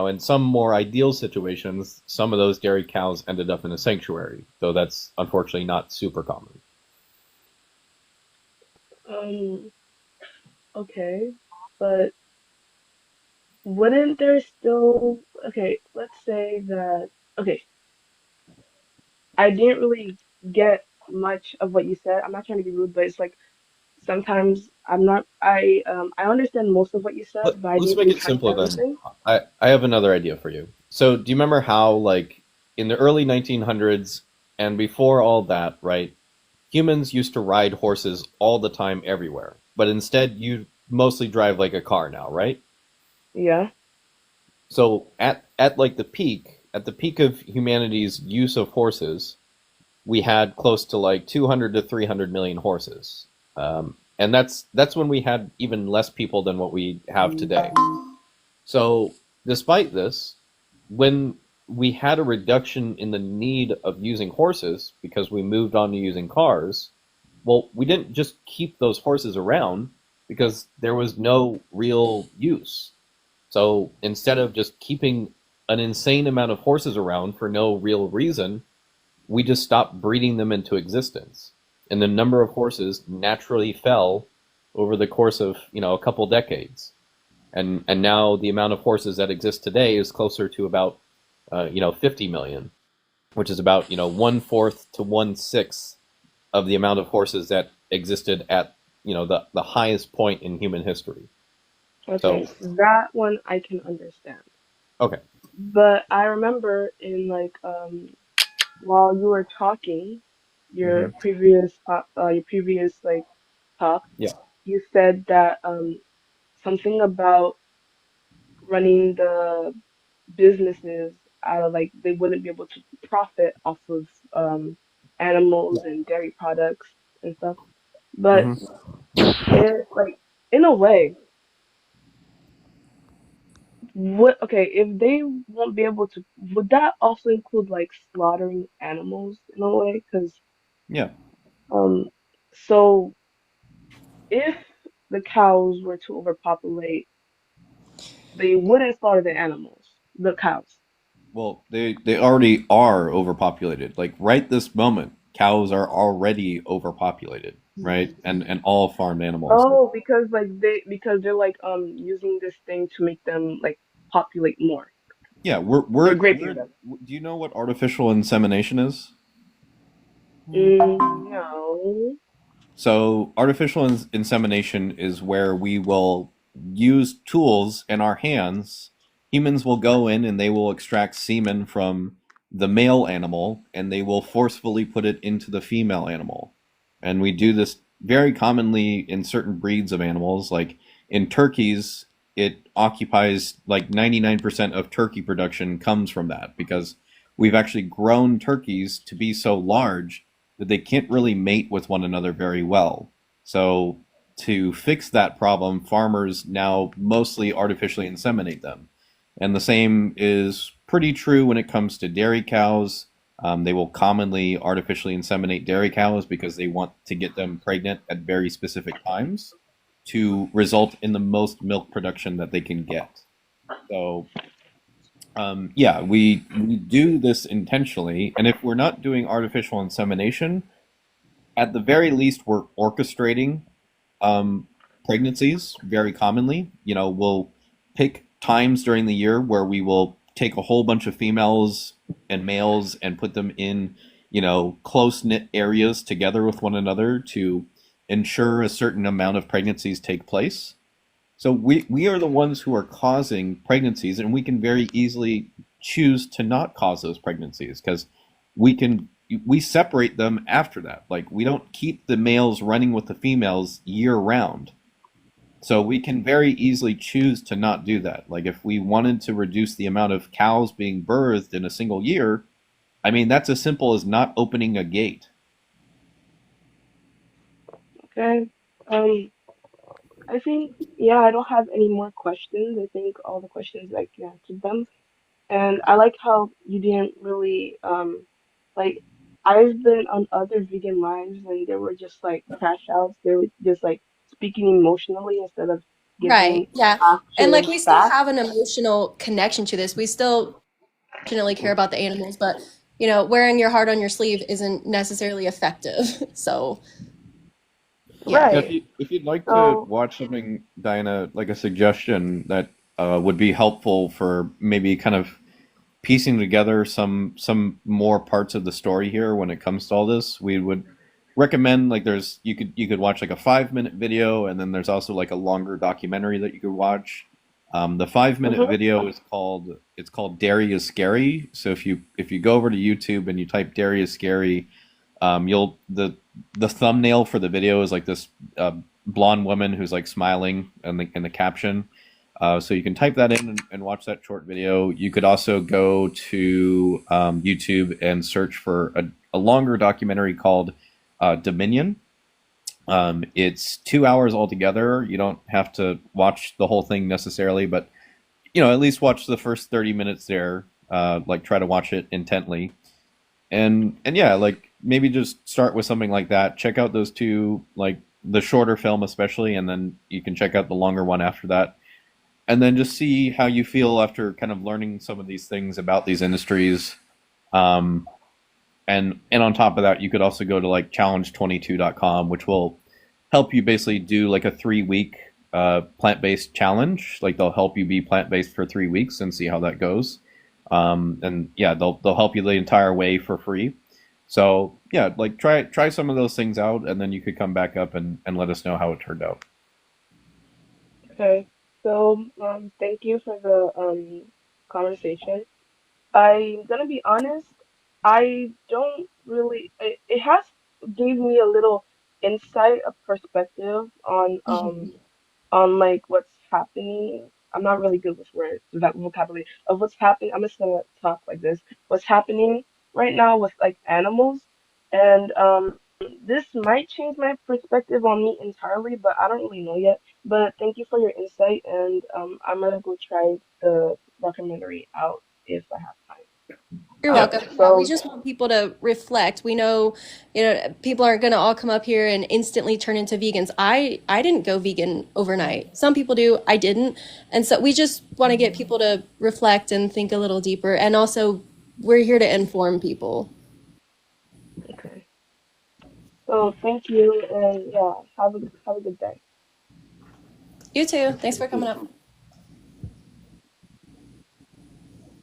in some more ideal situations, some of those dairy cows ended up in a sanctuary. So that's unfortunately not super common. Um, okay, but wouldn't there still, okay, let's say that, okay, I didn't really get much of what you said. I'm not trying to be rude, but it's like sometimes I understand most of what you said, but I Let's didn't make really it catch simpler then. everything. I have another idea for you. So do you remember how like in the early 1900s and before all that, right? Humans used to ride horses all the time everywhere, but instead you mostly drive like a car now, right? Yeah. So at like at the peak of humanity's use of horses, we had close to like 200 to 300 million horses. And that's when we had even less people than what we have today. So, despite this, when we had a reduction in the need of using horses because we moved on to using cars, well, we didn't just keep those horses around because there was no real use. So, instead of just keeping an insane amount of horses around for no real reason, we just stopped breeding them into existence. And the number of horses naturally fell over the course of, a couple decades. And now the amount of horses that exist today is closer to about 50 million, which is about one fourth to one sixth of the amount of horses that existed at the highest point in human history. So Okay, that one I can understand. okay. But I remember in like while you were talking, Hmm. your previous like talk, Yeah. you said that something about running the businesses out of like they wouldn't be able to profit off of animals and dairy products and stuff. But Hmm. it like in a way, what okay, if they won't be able to, would that also include like slaughtering animals in a way? Because Yeah. um, so if the cows were to overpopulate, they wouldn't slaughter the animals, the cows. Well, they already are overpopulated. Like right this moment, cows are already overpopulated, right? And all farmed animals. Oh, because because they're like using this thing to make them like populate more. Yeah, They're we're. graping them. Do you know what artificial insemination is? No. So, artificial insemination is where we will use tools in our hands. Humans will go in and they will extract semen from the male animal and they will forcefully put it into the female animal. And we do this very commonly in certain breeds of animals. Like in turkeys, it occupies like 99% of turkey production comes from that because we've actually grown turkeys to be so large that they can't really mate with one another very well. So to fix that problem, farmers now mostly artificially inseminate them. And the same is pretty true when it comes to dairy cows. They will commonly artificially inseminate dairy cows because they want to get them pregnant at very specific times to result in the most milk production that they can get. So, yeah, we do this intentionally. And if we're not doing artificial insemination, at the very least, we're orchestrating um, pregnancies very commonly. You know, we'll pick times during the year where we will take a whole bunch of females and males and put them in, you know, close knit areas together with one another to ensure a certain amount of pregnancies take place. So we are the ones who are causing pregnancies, and we can very easily choose to not cause those pregnancies because we can we separate them after that. Like we don't keep the males running with the females year round. So we can very easily choose to not do that. Like if we wanted to reduce the amount of cows being birthed in a single year, I mean that's as simple as not opening a gate. Okay. Um, I think, yeah, I don't have any more questions. I think all the questions, like, you answered them. And I like how you didn't really, like, I've been on other vegan lives and they were just like crash outs. They were just like speaking emotionally instead of Right. giving Yeah. And like actual we still facts. have an emotional connection to this. We still passionately care about the animals, but wearing your heart on your sleeve isn't necessarily effective. So, yeah. Yeah, Right. if you'd like to So, watch something, Diana, like a suggestion that would be helpful for maybe kind of piecing together some more parts of the story here when it comes to all this, we would recommend like there's you could watch like a 5 minute video, and then there's also like a longer documentary that you could watch. The 5 minute hmm video is called Dairy is Scary. So if you go over to YouTube and you type Dairy is Scary, you'll the thumbnail for the video is like this blonde woman who's like smiling in the caption. So you can type that in and watch that short video. You could also go to YouTube and search for a longer documentary called Dominion. It's 2 hours altogether. You don't have to watch the whole thing necessarily, but at least watch the first 30 minutes there. Like try to watch it intently, and yeah, like maybe just start with something like that. Check out those two, like the shorter film especially, and then you can check out the longer one after that, and then just see how you feel after kind of learning some of these things about these industries. Um, and on top of that, you could also go to like challenge22.com, which will help you basically do like a 3 week plant-based challenge. Like they'll help you be plant-based for 3 weeks and see how that goes. And yeah, they'll help you the entire way for free. So yeah, like try some of those things out, and then you could come back up and let us know how it turned out. okay. So, thank you for the conversation. I'm gonna be honest, I don't really, it has gave me a little insight, a perspective on like what's happening. I'm not really good with words, that vocabulary of what's happening. I'm just gonna talk like this. What's happening right now with like animals, and this might change my perspective on me entirely, but I don't really know yet. But thank you for your insight, and I'm gonna go try the documentary out if I have time. You're Yep. welcome. Yeah, we So, just want people to reflect. We know, people aren't going to all come up here and instantly turn into vegans. I didn't go vegan overnight. Some people do. I didn't. And so we just want to get people to reflect and think a little deeper. And also, we're here to inform people. okay. So thank you, and yeah, have a good day. You too. Thanks for coming up.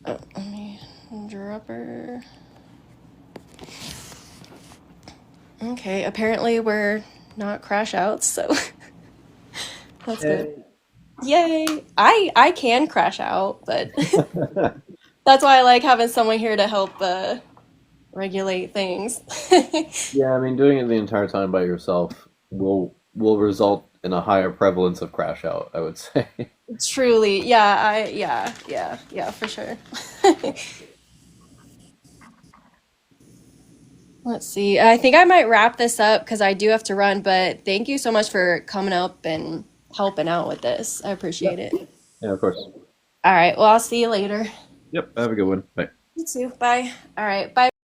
Oh, let me drop her. Okay, apparently we're not crash outs, so that's good. Hey. Yay! I can crash out, but that's why I like having someone here to help regulate things. Yeah, I mean, doing it the entire time by yourself will result in a higher prevalence of crash out, I would say. Truly, yeah, for sure. Let's see. I think I might wrap this up because I do have to run, but thank you so much for coming up and helping out with this. I Yeah, appreciate it. yeah, of course. All right, well, I'll see you later. Yep, have a good one. Bye. You too. Bye. All right, bye.